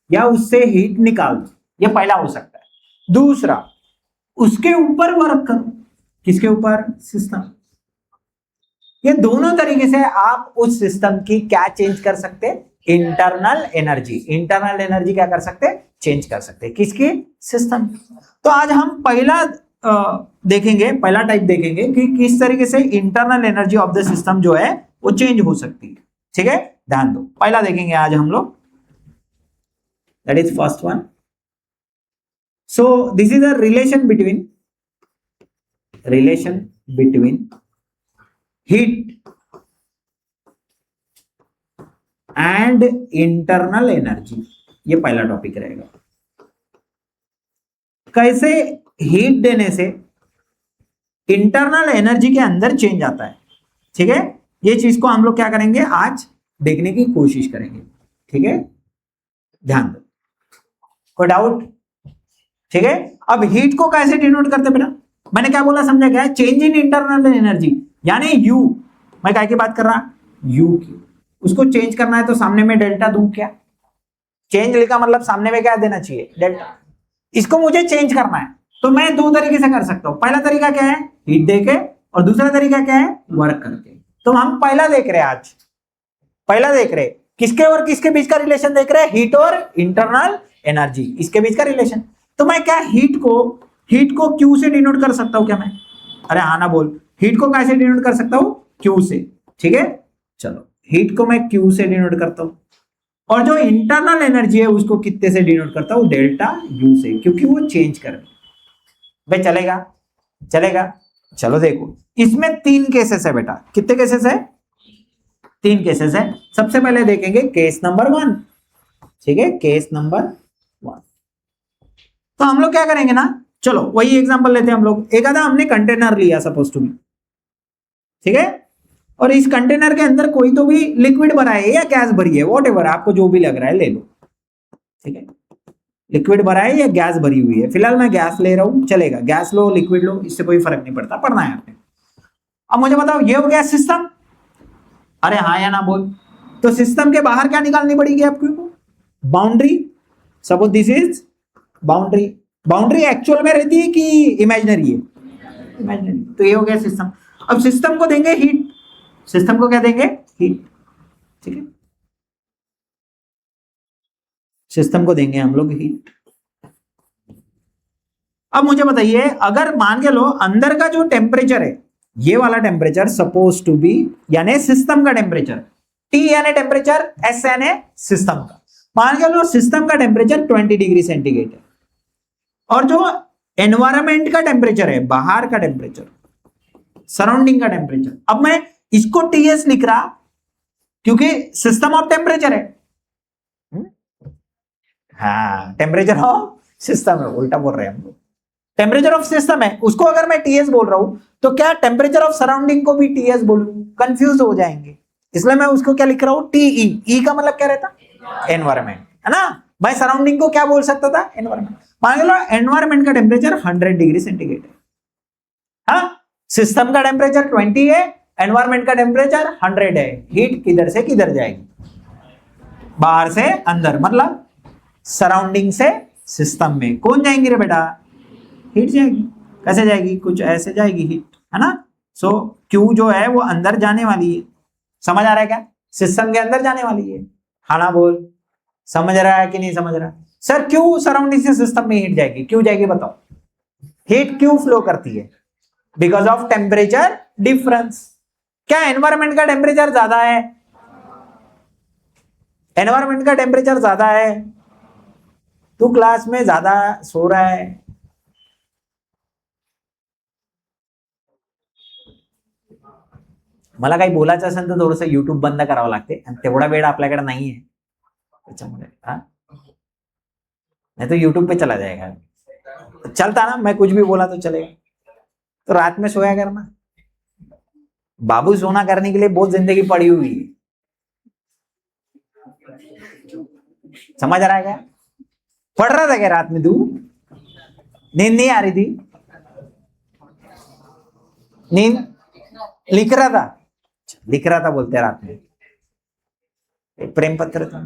या उससे हीट निकाल दो, यह पहला हो सकता है। दूसरा, उसके ऊपर वर्क करो। किसके ऊपर? सिस्टम। ये दोनों तरीके से आप उस सिस्टम की क्या चेंज कर सकते हैं? Internal energy. इंटरनल एनर्जी क्या कर सकते हैं? चेंज कर सकते हैं। किसकी? सिस्टम। तो आज हम पहला देखेंगे, पहला टाइप देखेंगे कि किस तरीके से internal energy of the system जो है वो चेंज हो सकती है। ठीक है, ध्यान दो। पहला देखेंगे आज हम लोग, that is first one. So this is a relation between heat and internal energy. ये पहला टॉपिक रहेगा। कैसे हीट देने से इंटरनल एनर्जी के अंदर चेंज आता है। ठीक है, ये चीज को हम लोग क्या करेंगे? आज देखने की कोशिश करेंगे। ठीक है, ध्यान दो। कोई डाउट? ठीक है, अब हीट को कैसे डिनोट करते बेटा? मैंने क्या बोला समझा क्या? चेंज इन इंटरनल एनर्जी, यानी यू। मैं काय की बात कर रहा? यू की। उसको चेंज करना है तो सामने में डेल्टा दूं क्या? चेंज लिखा मतलब सामने में क्या देना चाहिए? डेल्टा। इसको मुझे चेंज करना है तो मैं दो तरीके से कर सकता हूं। पहला तरीका क्या है? हीट देके, और दूसरा तरीका क्या है? वर्क करके। तो हम पहला देख रहे हैं आज। पहला देख रहे किसके और किसके बीच का रिलेशन देख रहे हैं? हीट और इंटरनल एनर्जी, इसके बीच का रिलेशन। तो मैं क्या हीट को क्यू से डिनोट कर सकता हूं क्या मैं? अरे हाँ ना बोल। हीट को कैसे डिनोट कर सकता हूं? क्यू से। ठीक है, चलो हीट को मैं क्यू से डिनोट करता हूं, और जो इंटरनल एनर्जी है उसको कितने से डिनोट करता हूं? डेल्टा यू से, क्योंकि वो चेंज कर भाई। चलेगा? चलेगा, चलो देखो। इसमें तीन केसेस है बेटा। कितने केसेस है? तीन केसेस है। सबसे पहले देखेंगे केस नंबर 1। ठीक है, केस नंबर 1। तो हम लोग क्या करेंगे ना, चलो वही एग्जांपल लेते हैं हम लोग। एक आधा हमने कंटेनर लिया सपोज टू बी। ठीक है, और इस कंटेनर के अंदर कोई तो भी लिक्विड भरा है या गैस भरी है, वॉटएवर आपको जो भी लग रहा है ले लो। ठीक है, लिक्विड भरा है या गैस भरी हुई है। फिलहाल मैं गैस ले रहा हूं, चलेगा। गैस लो, लिक्विड लो, इससे कोई फर्क नहीं पड़ता, पढ़ना है आपने। अब मुझे बताओ, ये हो गया सिस्टम। अरे हाँ या ना बोल। तो सिस्टम के बाहर क्या निकालनी पड़ेगी आपको? Boundary. Suppose this is boundary. Boundary actual में रहती है कि इमेजिनरी है? इमेजिनरी। तो ये हो गया सिस्टम। अब सिस्टम को देंगे हीट। सिस्टम को क्या देंगे? हीट। ठीक है, सिस्टम को देंगे हम लोग हीट। अब मुझे बताइए, अगर मान के लो अंदर का जो टेम्परेचर है, ये वाला टेम्परेचर सपोज टू बी, यानी सिस्टम का टेम्परेचर, टी यानी टेम्परेचर, एस यानी सिस्टम का। मान के लो सिस्टम का टेम्परेचर 20 डिग्री सेंटीग्रेड है, और जो एनवायरमेंट का टेम्परेचर है, बाहर का टेम्परेचर, सराउंडिंग का टेम्परेचर। अब मैं इसको टीएस लिख रहा क्योंकि सिस्टम ऑफ टेम्परेचर है। हाँ, टेम्परेचर ऑफ सिस्टम है, उल्टा बोल रहे हैं हम लोग। टेम्परेचर ऑफ सिस्टम है, उसको अगर मैं टीएस बोल रहा हूं तो क्या टेम्परेचर ऑफ सराउंडिंग को भी टीएस बोलूं? कंफ्यूज हो जाएंगे, इसलिए मैं उसको क्या लिख रहा हूं? टीई। ई का मतलब क्या रहता? एनवायरमेंट, है ना। मैं सराउंडिंग को क्या बोल सकता था? एनवायरमेंट। मान लो एनवायरमेंट का टेम्परेचर 100 डिग्री सेंटीग्रेड है, हाँ, सिस्टम का टेम्परेचर 20 है, एनवायरमेंट का टेम्परेचर 100 है। हीट किधर से किधर जाएगी? बाहर से अंदर, मतलब सराउंडिंग से सिस्टम में कौन जाएंगी रे बेटा? हीट जाएगी। कैसे जाएगी? कुछ ऐसे जाएगी हीट, है ना। सो क्यू जो है वो अंदर जाने वाली है। समझ आ रहा है क्या? सिस्टम के अंदर जाने वाली है। हाँ ना बोल, समझ रहा है कि नहीं समझ रहा? सर क्यों सराउंडिंग से सिस्टम में हीट जाएगी? क्यों जाएगी बताओ? हीट क्यों फ्लो करती है? Because of temperature difference. क्या एनवायरमेंट का टेम्परेचर ज्यादा है? एनवायरमेंट का टेम्परेचर ज्यादा है। तू क्लास में ज्यादा सो रहा है। मला काही बोलायचं असेल तर थोडंसं युट्यूब बंद करावं लागते आणि तेवढा वेळ आपल्याकडे नाही आहे त्याच्यामुळे, हाँ, नहीं तो यूट्यूब पे चला जाएगा। चलता ना, मैं कुछ भी बोला तो चलेगा। तो रात में सोया करना। बाबू सोना करने के लिए बहुत जिंदगी पड़ी हुई है। समझ रहा है क्या? पढ़ रहा था क्या रात में तू? नींद नहीं आ रही थी? नींद लिख रहा था? लिख रहा था बोलते रात में। एक प्रेम पत्र था,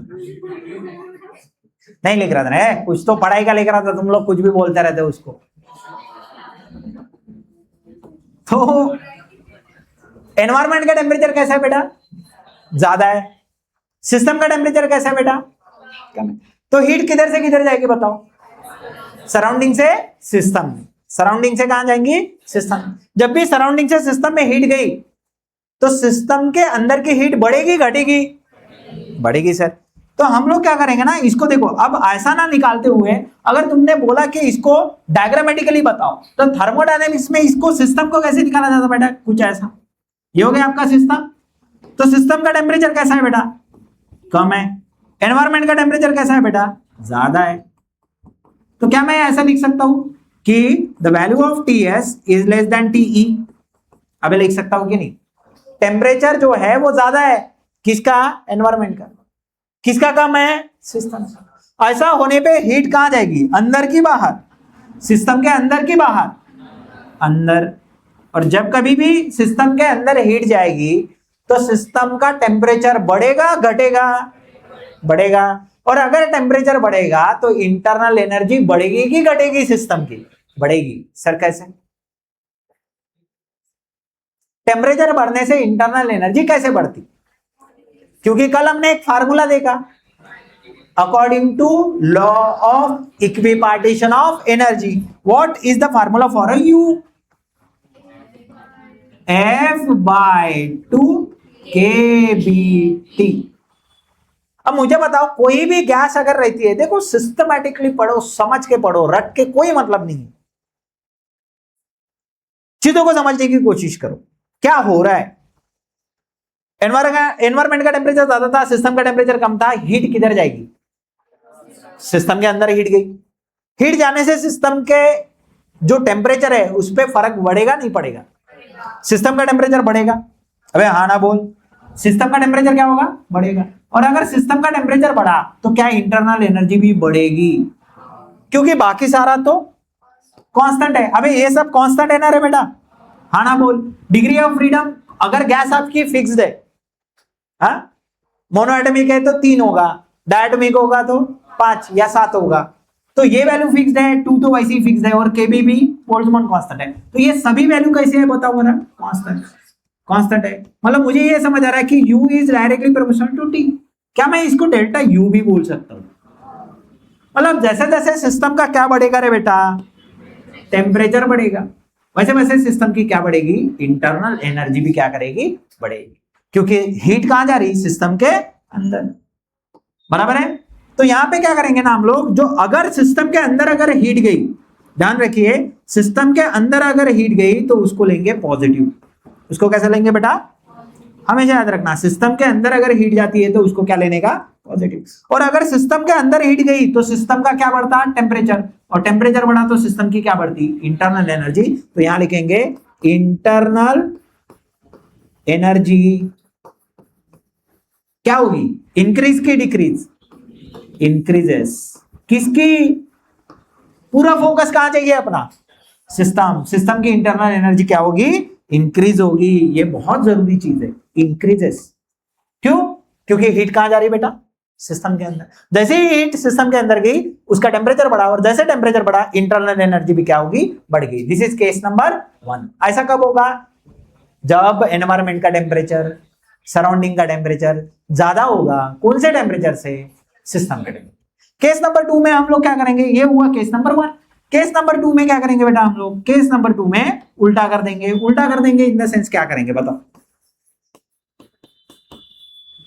नहीं लिख रहा था ना, कुछ तो पढ़ाई का लिख रहा था। तुम लोग कुछ भी बोलते रहते हो उसको। तो एनवायरमेंट का टेम्परेचर कैसा है बेटा? ज्यादा है। सिस्टम का टेम्परेचर कैसा है बेटा? कम है। तो हीट किधर से किधर जाएगी बताओ? सराउंडिंग से सिस्टम में। सराउंडिंग से कहां जाएंगी? सिस्टम। जब भी सराउंडिंग से सिस्टम में हीट गई तो सिस्टम के अंदर की हीट बढ़ेगी घटेगी? बढ़ेगी सर। तो हम लोग क्या करेंगे ना, इसको देखो, अब ऐसा ना निकालते हुए अगर तुमने बोला कि इसको डायग्रामेटिकली बताओ, तो थर्मोडायनेमिक्स में इसको सिस्टम को कैसे निकाला जाता बेटा? कुछ ऐसा। ये हो गया आपका सिस्टम। तो सिस्टम का टेम्परेचर कैसा है बेटा? कम है। एनवायरमेंट का टेम्परेचर कैसा है बेटा? ज्यादा है। तो क्या मैं ऐसा लिख सकता हूं कि the value of TS is less than TE? अबे लिख सकता हूं कि नहीं? टेम्परेचर जो है वो ज्यादा है, किसका? एनवायरमेंट का। किसका कम है? सिस्टम। ऐसा होने पे हीट कहां जाएगी? अंदर की बाहर? सिस्टम के अंदर की बाहर? अंदर। और जब कभी भी सिस्टम के अंदर हीट जाएगी तो सिस्टम का टेम्परेचर बढ़ेगा घटेगा? बढ़ेगा। और अगर टेम्परेचर बढ़ेगा तो इंटरनल एनर्जी बढ़ेगी कि घटेगी? सिस्टम की बढ़ेगी। सर कैसे? टेम्परेचर बढ़ने से इंटरनल एनर्जी कैसे बढ़ती? क्योंकि कल हमने एक फार्मूला देखा, according to law of equipartition of energy. What is the formula for you? F/2 kBT। अब मुझे बताओ, कोई भी गैस अगर रहती है, देखो सिस्टमैटिकली पढ़ो, समझ के पढ़ो, रट के कोई मतलब नहीं है। चीजों को समझने की कोशिश करो, क्या हो रहा है। एनवायरमेंट का टेम्परेचर ज्यादा था, सिस्टम का टेम्परेचर कम था, हीट किधर जाएगी? सिस्टम के अंदर हीट गई। हीट जाने से सिस्टम के जो टेम्परेचर है उस पर फर्क बढ़ेगा नहीं पड़ेगा? सिस्टम का टेम्परेचर बढ़ेगा। अबे हाँ ना बोल, सिस्टम का टेम्परेचर क्या होगा? बढ़ेगा। और अगर सिस्टम का टेम्परेचर बढ़ा तो क्या इंटरनल एनर्जी भी बढ़ेगी? क्योंकि बाकी सारा तो कांस्टेंट है। अबे ये सब कांस्टेंट है ना रे बेटा? हाँ ना बोल। डिग्री ऑफ फ्रीडम, अगर गैस आपकी फिक्स्ड है, हाँ, मोनोएटमिक है तो 3 होगा, डायटोमिक होगा तो 5 या 7 होगा। तो ये वैल्यू फिक्स्ड है, 2 तो वैसे ही फिक्स्ड है, और केबी भी बोल्ट्जमान कांस्टेंट है। तो ये सभी वैल्यू कैसे है बताओ ना? कांस्टेंट। कांस्टेंट है। मतलब मुझे ये समझ आ रहा है कि u is directly proportional to t। क्या मैं इसको डेल्टा u भी बोल सकता हूं? मतलब जैसे जैसे सिस्टम का क्या बढ़ेगा रे बेटा? टेम्परेचर बढ़ेगा, वैसे वैसे सिस्टम की क्या बढ़ेगी? इंटरनल एनर्जी भी क्या करेगी? बढ़ेगी। क्योंकि हीट कहां जा रही? सिस्टम के अंदर। बराबर है। तो यहां पे क्या करेंगे ना हम लोग, जो अगर सिस्टम के अंदर अगर हीट गई, ध्यान रखिए, सिस्टम के अंदर अगर हीट गई तो उसको लेंगे पॉजिटिव। उसको कैसे लेंगे बेटा? हमेशा याद रखना, सिस्टम के अंदर अगर हीट जाती है तो उसको क्या लेने का? पॉजिटिव। और अगर सिस्टम के अंदर हीट गई तो सिस्टम का क्या बढ़ता? टेम्परेचर। और टेम्परेचर बढ़ा तो सिस्टम की क्या बढ़ती? Internal energy. तो यहां लिखेंगे इंटरनल एनर्जी क्या होगी? इंक्रीज की डिक्रीज? इंक्रीजेस। किसकी? पूरा फोकस कहां चाहिए अपना? सिस्टम। सिस्टम की इंटरनल एनर्जी क्या होगी? इंक्रीज होगी। ये बहुत जरूरी चीज है, इंक्रीजेस। क्यों? क्योंकि हीट कहां जा रही है बेटा? सिस्टम के अंदर। जैसे ही हीट सिस्टम के अंदर गई, उसका टेम्परेचर बढ़ा, और जैसे टेम्परेचर बढ़ा, इंटरनल एनर्जी भी क्या होगी? बढ़ गई। This is case number 1। ऐसा कब होगा? जब एनवायरमेंट का टेम्परेचर, सराउंडिंग का टेम्परेचर ज्यादा होगा। कौन से टेम्परेचर से? सिस्टम के टेम्परेचर। केस नंबर 2 में हम लोग क्या करेंगे? ये हुआ केस नंबर 1। केस नंबर 2 में क्या करेंगे बेटा हम लोग? केस नंबर 2 में उल्टा कर देंगे। उल्टा कर देंगे इन द सेंस क्या करेंगे बताओ?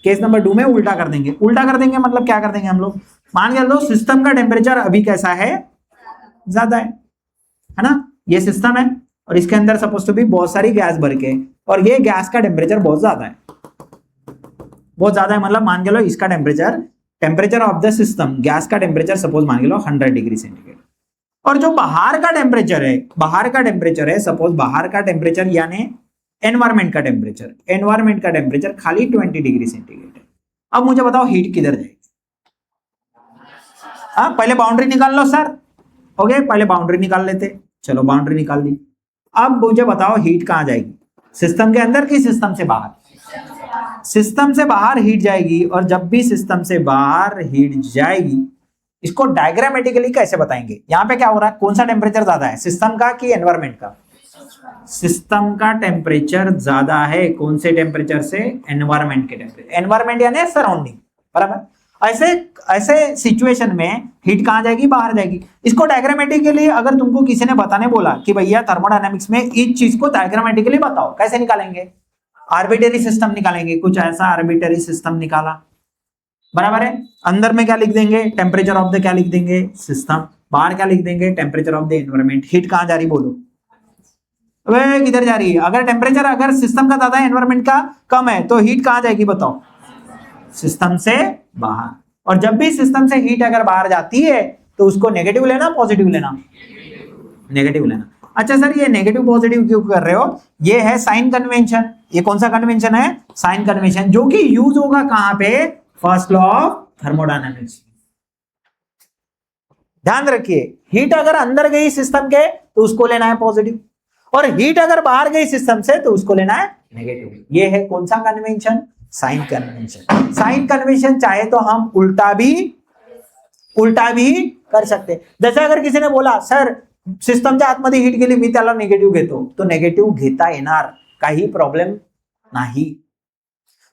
केस नंबर 2 में उल्टा कर देंगे। उल्टा कर देंगे मतलब क्या कर देंगे हम लोग? मान के लो सिस्टम का टेम्परेचर अभी कैसा है? ज्यादा है ना? ये सिस्टम है और इसके अंदर सपोज टू भी बहुत सारी गैस भर के, और ये गैस का टेम्परेचर बहुत ज्यादा है। बहुत ज्यादा है मतलब मान के लो इसका temperature of the system, gas का टेम्परेचर सपोज मान के लो 100 डिग्री सेंटीग्रेड। और जो बाहर का टेम्परेचर है, सपोज बाहर का टेम्परेचर यानी एनवायरमेंट का टेम्परेचर खाली 20 डिग्री सेंटीग्रेड है। अब मुझे बताओ हीट किधर जाएगी? पहले बाउंड्री निकाल लो सर। ओके, पहले बाउंड्री निकाल लेते। चलो बाउंड्री निकाल दी। अब मुझे बताओ हीट कहां जाएगी? सिस्टम के अंदर की सिस्टम से बाहर? सिस्टम से बाहर हीट जाएगी। और जब भी सिस्टम से बाहर हीट जाएगी, इसको डायग्रामेटिकली कैसे बताएंगे? यहां पे क्या हो रहा है? कौन सा टेम्परेचर ज्यादा है, सिस्टम का कि एनवायरमेंट का? सिस्टम का टेम्परेचर ज्यादा है। कौन से टेम्परेचर से? एनवायरमेंट के टेम्परेचर। एनवायरमेंट यानी सराउंडिंग, बराबर। ऐसे सिचुएशन में हीट कहां जाएगी? बाहर जाएगी। इसको डायग्रामेटिकली अगर तुमको किसी ने बताने बोला कि भैया थर्मोडायनामिक्स में इस चीज को डायग्रामेटिकली बताओ, कैसे निकालेंगे? आर्बिटरी सिस्टम निकालेंगे। कुछ ऐसा आर्बिटरी सिस्टम निकाला, बराबर है। अंदर में क्या लिख देंगे? टेम्परेचर ऑफ द क्या लिख देंगे? सिस्टम। बाहर क्या लिख देंगे? Temperature of the environment. Heat कहां जा रही बोलो? वे किधर जा रही है? अगर टेम्परेचर अगर सिस्टम का ज्यादा है, एनवायरमेंट का कम है, तो हीट कहां जाएगी बताओ? सिस्टम से बाहर। और जब भी सिस्टम से हीट अगर बाहर जाती है तो उसको नेगेटिव लेना, पॉजिटिव लेना? नेगेटिव लेना। अच्छा सर, ये नेगेटिव पॉजिटिव क्यों कर रहे हो? ये है साइन कन्वेंशन। ये कौन सा कन्वेंशन है? साइन कन्वेंशन, जो कि यूज होगा कहां पे? First law of thermodynamics. ध्यान रखिए, हीट अगर अंदर गई सिस्टम के तो उसको लेना है पॉजिटिव, और हीट अगर बाहर गई सिस्टम से तो उसको लेना है नेगेटिव। ये है कौन सा convention? Sign convention. Sign convention चाहे तो हम उल्टा भी कर सकते। जैसे अगर किसी ने बोला सर सिस्टमच्या आतमध्ये हीट गेली, मी त्याला निगेटिव्ह घेतो, तो निगेटिव्ह घेता येणार, काही प्रॉब्लेम नहीं।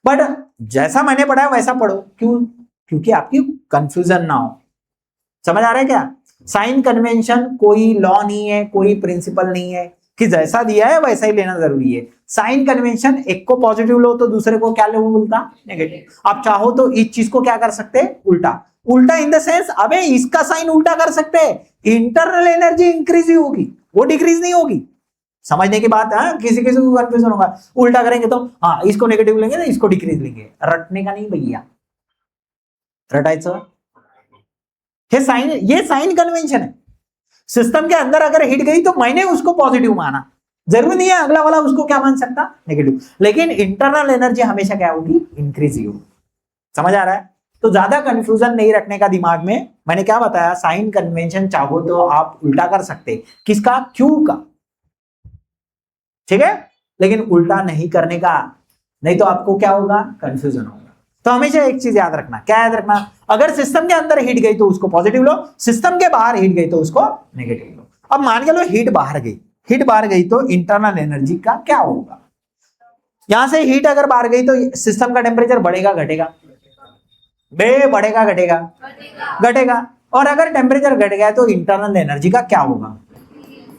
बट जैसा मैंने पढ़ा है वैसा पढ़ो। क्यों? क्योंकि आपकी कंफ्यूजन ना हो। समझ आ रहा है क्या? साइन कन्वेंशन कोई लॉ नहीं है, कोई प्रिंसिपल नहीं है कि जैसा दिया है वैसा ही लेना जरूरी है। साइन कन्वेंशन, एक को पॉजिटिव लो तो दूसरे को क्या लो बोलता? नेगेटिव। आप चाहो तो इस चीज को क्या कर सकते? उल्टा। उल्टा इन द सेंस, अबे इसका साइन उल्टा कर सकते हैं, इंटरनल एनर्जी इंक्रीज ही होगी, वो डिक्रीज नहीं होगी। समझने की बात है। किसी किसी को कंफ्यूजन होगा, उल्टा करेंगे तो हाँ इसको नेगेटिव लेंगे ना इसको डिक्रीज लेंगे। रटने का नहीं भैया, रटायचं। ये साइन कन्वेंशन है। सिस्टम के अंदर अगर हिट गई तो मैंने उसको पॉजिटिव माना, जरूरी नहीं है अगला वाला उसको क्या मान सकता? नेगेटिव। लेकिन इंटरनल एनर्जी हमेशा क्या होगी? इंक्रीज ही होगी। समझ आ रहा है? तो ज्यादा कंफ्यूजन नहीं रखने का दिमाग में। मैंने क्या बताया? साइन कन्वेंशन चाहो तो आप उल्टा कर सकते। किसका? क्यू का। ठीक है, लेकिन उल्टा नहीं करने का, नहीं तो आपको क्या होगा? कंफ्यूजन होगा। तो हमेशा एक चीज याद रखना। क्या याद रखना? अगर सिस्टम के अंदर हीट गई तो उसको पॉजिटिव लो, सिस्टम के बाहर हीट गई तो उसको नेगेटिव लो। अब मान के लो हीट बाहर गई तो इंटरनल एनर्जी का क्या होगा? यहां से हीट अगर बाहर गई तो सिस्टम का टेम्परेचर बढ़ेगा घटेगा? बढ़ेगा घटेगा। और अगर टेम्परेचर घट गया तो इंटरनल एनर्जी का क्या होगा?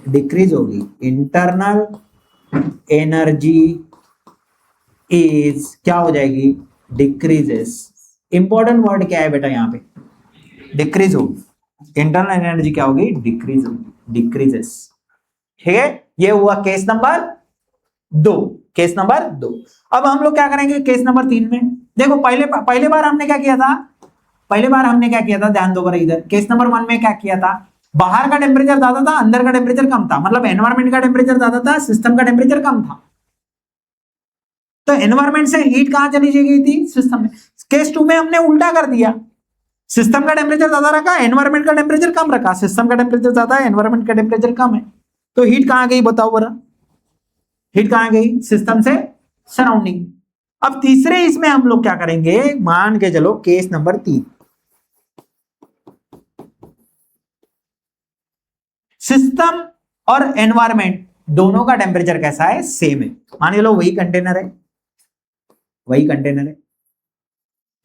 डिक्रीज होगी। इंटरनल एनर्जी इज क्या हो जाएगी? डिक्रीजेस। इंपॉर्टेंट वर्ड क्या है बेटा यहाँ पे? डिक्रीज होगी। इंटरनल एनर्जी क्या होगी? डिक्रीज होगी, डिक्रीजेस। ठीक है, ये हुआ केस नंबर 2। Case number 2। अब हम लोग क्या करेंगे केस नंबर 3 में? देखो पहले बार हमने क्या किया था? ध्यान दो इधर। केस नंबर 1 में क्या किया था? बाहर का टेम्परेचर ज्यादा था, अंदर का टेम्परेचर कम था। मतलब एनवायरमेंट का टेम्परेचर ज्यादा था, सिस्टम का टेम्परेचर कम था। तो एनवायरमेंट से हीट कहां चली गई थी? सिस्टम में। केस 2 में हमने उल्टा कर दिया। सिस्टम का टेम्परेचर ज्यादा रखा, एनवायरमेंट का टेम्परेचर कम रखा। सिस्टम का टेम्परेचर ज्यादा है, एनवायरमेंट का टेम्परेचर कम है, तो हीट कहां गई बताओ बरा? हीट कहां गई? सिस्टम से सराउंडिंग। अब तीसरे इसमें हम लोग क्या करेंगे, मान के चलो केस नंबर 3, सिस्टम और एनवायरमेंट दोनों का टेम्परेचर कैसा है? सेम है। मान के लो वही कंटेनर है, वही कंटेनर है,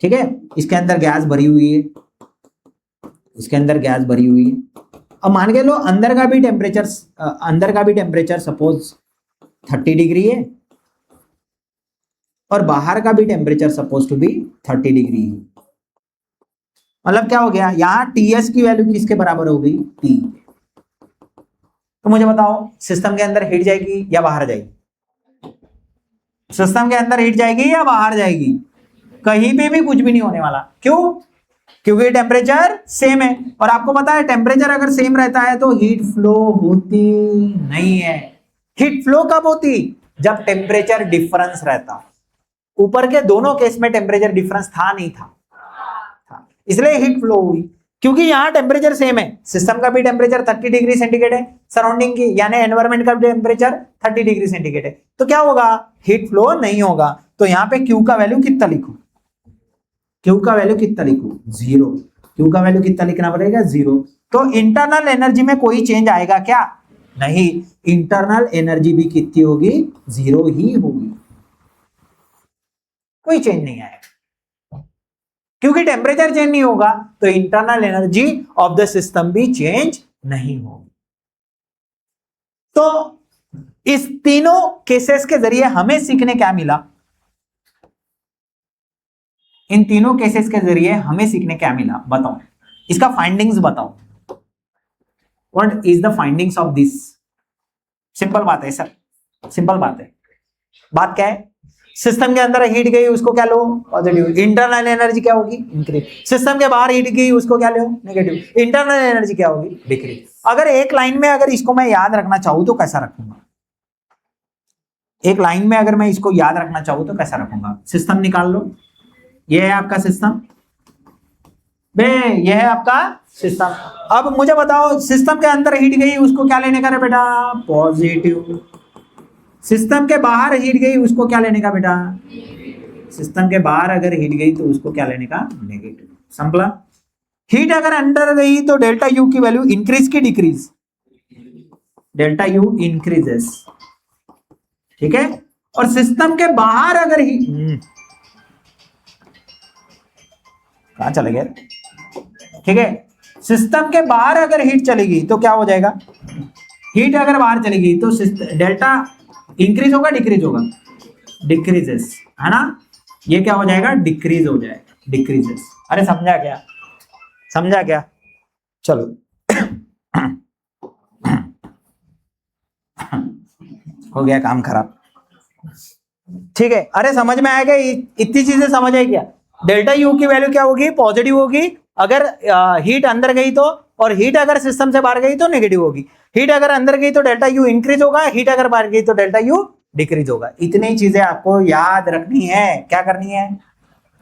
ठीक है, इसके अंदर गैस भरी हुई है, इसके अंदर गैस भरी हुई है। अब मान के लो अंदर का भी टेम्परेचर सपोज 30 डिग्री है और बाहर का भी temperature suppose to be 30 degree है। मतलब क्या हो गया, यहां टीएस की वैल्यू किसके बराबर हो गई? टी। तो मुझे बताओ सिस्टम के अंदर हीट जाएगी या बाहर जाएगी? सिस्टम के अंदर हीट जाएगी या बाहर जाएगी? कहीं पे भी कुछ भी नहीं होने वाला। क्यों? क्योंकि टेम्परेचर सेम है, और आपको पता है टेम्परेचर अगर सेम रहता है तो हीट फ्लो होती नहीं है। हीट फ्लो कब होती? जब टेम्परेचर डिफरेंस रहता। ऊपर के दोनों केस में टेम्परेचर डिफरेंस था नहीं था, इसलिए हीट फ्लो हुई। क्योंकि यहां टेम्परेचर सेम है, सिस्टम का भी टेम्परेचर 30 डिग्री सेंटीग्रेड है, सराउंडिंग की यानी एनवायरमेंट का भी टेम्परेचर 30 डिग्री सेंटीग्रेड है, तो क्या होगा? हीट फ्लो नहीं होगा। तो यहां पे क्यू का वैल्यू कितना लिखूं? क्यू का वैल्यू कितना लिखूं? 0। क्यू का वैल्यू कितना लिखना पड़ेगा? 0। तो इंटरनल एनर्जी में कोई चेंज आएगा क्या? नहीं, इंटरनल एनर्जी भी कितनी होगी? 0 ही होगी, कोई चेंज नहीं आएगा। क्योंकि टेम्परेचर चेंज नहीं होगा तो internal energy of the system भी चेंज नहीं होगी। तो इस तीनों केसेस के जरिए हमें सीखने क्या मिला? इन तीनों केसेस के जरिए हमें सीखने क्या मिला बताओ, इसका फाइंडिंग्स बताओ। What is the findings of this? Simple बात है सर, सिंपल बात है। बात क्या है? सिस्टम के अंदर हीट गई, उसको क्या लो? पॉजिटिव। इंटरनल एनर्जी क्या होगी? इंक्रीज। सिस्टम के बाहर हीट गई, उसको क्या लो? नेगेटिव। इंटरनल एनर्जी क्या होगी? डिक्रीज। अगर एक लाइन में अगर इसको मैं याद रखना चाहूं तो कैसा रखूंगा? एक लाइन में अगर मैं इसको याद रखना चाहूं तो कैसा रखूंगा? सिस्टम निकाल लो, ये है आपका सिस्टम बे, ये है आपका सिस्टम। अब मुझे बताओ सिस्टम के अंदर हीट गई, उसको क्या लेने का रे बेटा? पॉजिटिव। सिस्टम के बाहर हीट गई, उसको क्या लेने का बेटा? सिस्टम के बाहर अगर हीट गई तो उसको क्या लेने का? नेगेटिव। समझला? हीट अगर अंदर गई तो डेल्टा यू की वैल्यू इंक्रीज की डिक्रीज? डेल्टा यू इंक्रीजेस, ठीक है। और सिस्टम के बाहर अगर हीट कहां चले गए, ठीक है, सिस्टम के बाहर अगर हीट चलेगी तो क्या हो जाएगा? हीट अगर बाहर चलेगी तो डेल्टा इंक्रीज होगा डिक्रीज होगा? डिक्रीजेस, है ना। ये क्या हो जाएगा? डिक्रीज हो जाएगा, डिक्रीजेस। अरे समझा क्या? समझा क्या? चलो हो गया काम खराब, ठीक है। अरे समझ में आएगा, इतनी चीजें समझ आई क्या? डेल्टा यू की वैल्यू क्या होगी? पॉजिटिव होगी अगर हीट अंदर गई तो, और हीट अगर सिस्टम से बाहर गई तो नेगेटिव होगी। हीट अगर अंदर गई तो डेल्टा यू इंक्रीज होगा, हीट अगर बाहर गई तो डेल्टा यू डिक्रीज होगा। इतनी ही चीजें आपको याद रखनी है। क्या करनी है?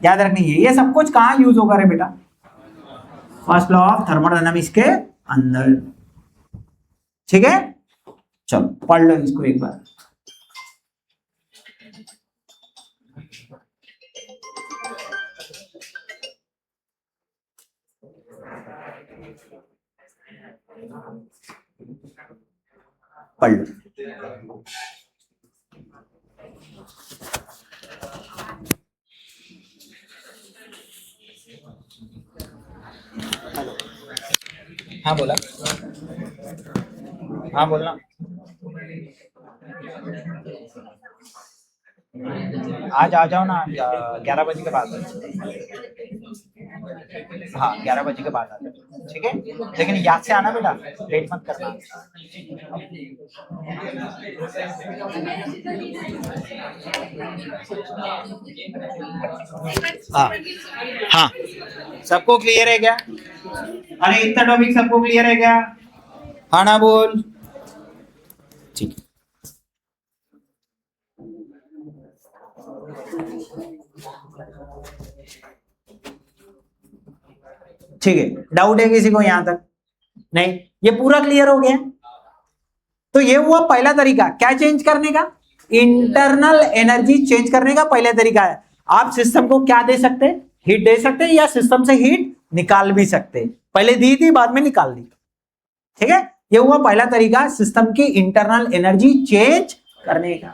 याद रखनी है। ये सब कुछ कहां यूज होगा रे बेटा? फर्स्ट लॉ ऑफ थर्मोडायनामिक्स के अंदर, ठीक है। चलो पढ़ लो इसको एक बार। पढ़ लो। हाँ बोला, हाँ बोलना। आज आ जाओ ना, 11 बजे के बाद। हाँ 11 बजे के बाद आ जाओ, ठीक है। लेकिन याद से आना बेटा, लेट मत करना। हाँ हाँ, सबको क्लियर है क्या? अरे इतना टॉपिक सबको क्लियर है क्या? हाँ ना बोल, ठीक है। ठीक है, डाउट है किसी को यहां तक? नहीं, ये पूरा क्लियर हो गया। तो ये हुआ पहला तरीका, क्या चेंज करने का? इंटरनल एनर्जी चेंज करने का पहला तरीका है। आप सिस्टम को क्या दे सकते हैं? हीट दे सकते हैं, या सिस्टम से हीट निकाल भी सकते हैं। पहले दी थी, बाद में निकाल दी। ठीक है, ये हुआ पहला तरीका सिस्टम की इंटरनल एनर्जी चेंज करने का।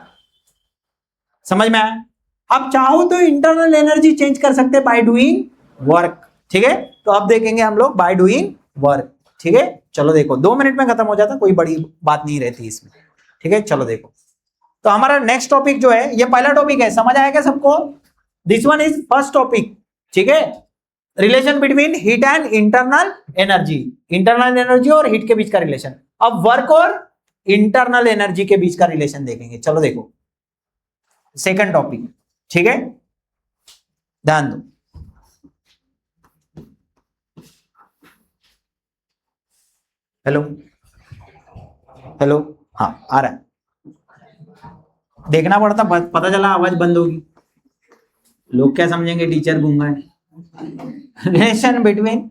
समझ में आया? अब चाहो तो इंटरनल एनर्जी चेंज कर सकते हैं बाय डूइंग वर्क। ठीक है, तो अब देखेंगे हम लोग बाय डूइंग वर्क। ठीक है, चलो देखो, 2 मिनट में खत्म हो जाता, कोई बड़ी बात नहीं रहती इसमें। ठीक है, चलो देखो, तो हमारा नेक्स्ट टॉपिक जो है, ये पहला टॉपिक है, समझ आएगा सबको? This one is first topic. ठीक है, relation between heat and internal energy, internal energy और हीट के बीच का रिलेशन। अब वर्क और इंटरनल एनर्जी के बीच का रिलेशन देखेंगे। चलो देखो, सेकंड टॉपिक। ठीक है, ध्यान दो। हेलो हेलो, हाँ आ रहा है, देखना पड़ता, पता चला आवाज बंद होगी, लोग क्या समझेंगे टीचर गूंगा है। Relation between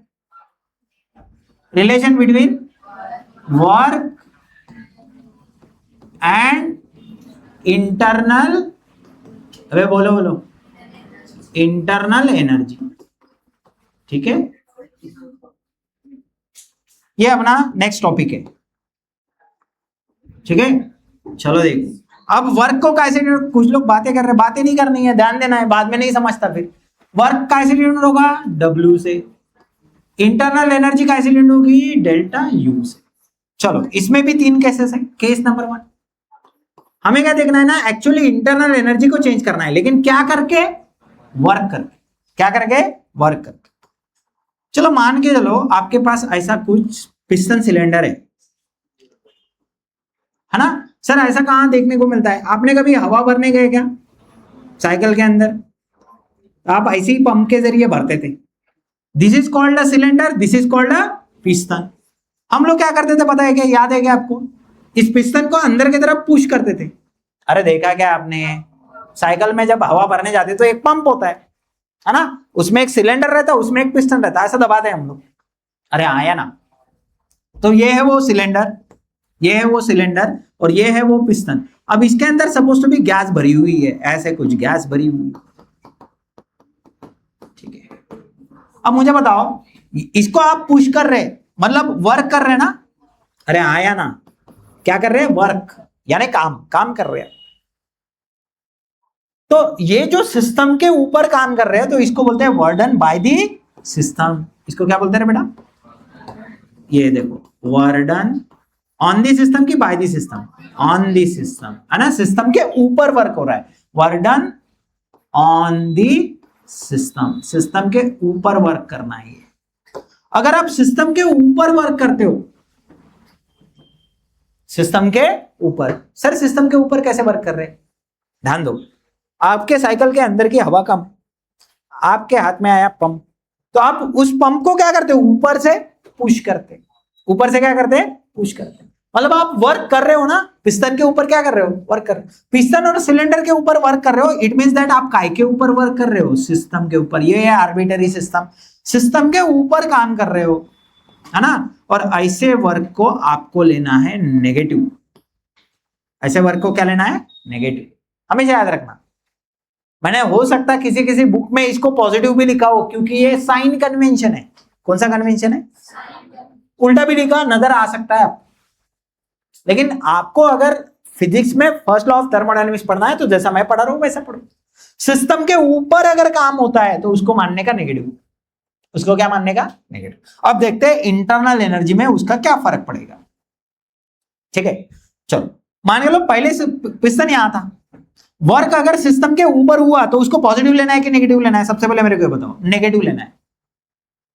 work and internal, अबे बोलो इंटरनल एनर्जी। ठीक है, ये अपना नेक्स्ट टॉपिक है। ठीक है, चलो देखो, अब वर्क को कैसे, कुछ लोग बातें कर रहे हैं, बातें नहीं करनी है, ध्यान देना है, बाद में नहीं समझता फिर। वर्क कैसे डिनोट होगा? W से। इंटरनल एनर्जी कैसे डिनोट होगी? डेल्टा U से। चलो, इसमें भी 3 केसेस है। केस नंबर 1, हमें क्या देखना है ना, एक्चुअली इंटरनल एनर्जी को चेंज करना है, लेकिन क्या करके? वर्क करके। क्या करके? वर्क करके। चलो मान के चलो, आपके पास ऐसा कुछ पिस्टन सिलेंडर है ना? सर ऐसा कहां देखने को मिलता है? आपने कभी हवा भरने गए क्या साइकिल के अंदर? आप ऐसे ही पंप के जरिए भरते थे। This is called a cylinder, this is called a piston. हम लोग क्या करते थे पता है क्या? याद है क्या आपको? इस पिस्टन को अंदर की तरफ पुश करते थे। अरे देखा क्या आपने, साइकिल में जब हवा भरने जाते तो एक पंप होता है ना? उसमें एक सिलेंडर रहता है, उसमें एक पिस्टन रहता है, ऐसा दबाते हैं हम लोग। अरे आया ना? तो ये है वो सिलेंडर, ये है वो सिलेंडर, और ये है वो पिस्टन। अब इसके अंदर सपोज टू भी गैस भरी हुई है, ऐसे कुछ गैस भरी हुई है। ठीक है, अब मुझे बताओ, इसको आप पुश कर रहे, मतलब वर्क कर रहे ना? अरे आया ना? क्या कर रहे हैं? वर्क, यानी काम कर रहे हैं। तो ये जो सिस्टम के ऊपर काम कर रहे हैं, तो इसको बोलते हैं work done by the system. इसको क्या बोलते हैं बेटा? ये देखो, work done on the system की by the system, on the system, है ना? सिस्टम के ऊपर वर्क हो रहा है, work done on the system. System के ऊपर वर्क करना है। अगर आप सिस्टम के ऊपर वर्क करते हो, सिस्टम के ऊपर, सर सिस्टम के ऊपर कैसे वर्क कर रहे हैं? ध्यान दो, आपके साइकिल के अंदर की हवा कम, आपके हाथ में आया पंप, तो आप उस पंप को क्या करते हो? ऊपर से पुश करते। ऊपर से क्या करते? पुश करते। मतलब आप वर्क कर रहे हो ना, पिस्टन के ऊपर क्या कर रहे हो? वर्क कर रहे हो। पिस्टन और सिलेंडर के ऊपर वर्क कर रहे हो, इट मींस दैट आप काय के ऊपर वर्क कर रहे हो? सिस्टम के ऊपर। ये है आर्बिटरी सिस्टम, सिस्टम के ऊपर काम कर रहे हो, है ना? और ऐसे वर्क को आपको लेना है नेगेटिव। ऐसे वर्क को क्या लेना है? नेगेटिव। हमेशा याद रखना। मैंने हो सकता है किसी किसी बुक में इसको पॉजिटिव भी लिखा हो, क्योंकि ये साइन कन्वेंशन है। कौन सा कन्वेंशन है? उल्टा भी लिखा नजर आ सकता है, लेकिन आपको अगर फिजिक्स में फर्स्ट लॉ ऑफ थर्मोडायनेमिक्स पढ़ना है, तो जैसा मैं पढ़ा रहा हूं वैसा पढ़ो। सिस्टम के ऊपर अगर काम होता है तो उसको मानने का नेगेटिव, उसको क्या मानने का? नेगेटिव। अब देखते हैं इंटरनल एनर्जी में उसका क्या फर्क पड़ेगा। ठीक है, चलो मान लो पहले से पिस्टन यहां था, वर्क अगर सिस्टम के ऊपर हुआ तो उसको पॉजिटिव लेना है कि नेगेटिव लेना है? सबसे पहले मेरे को बताओ। नेगेटिव लेना है,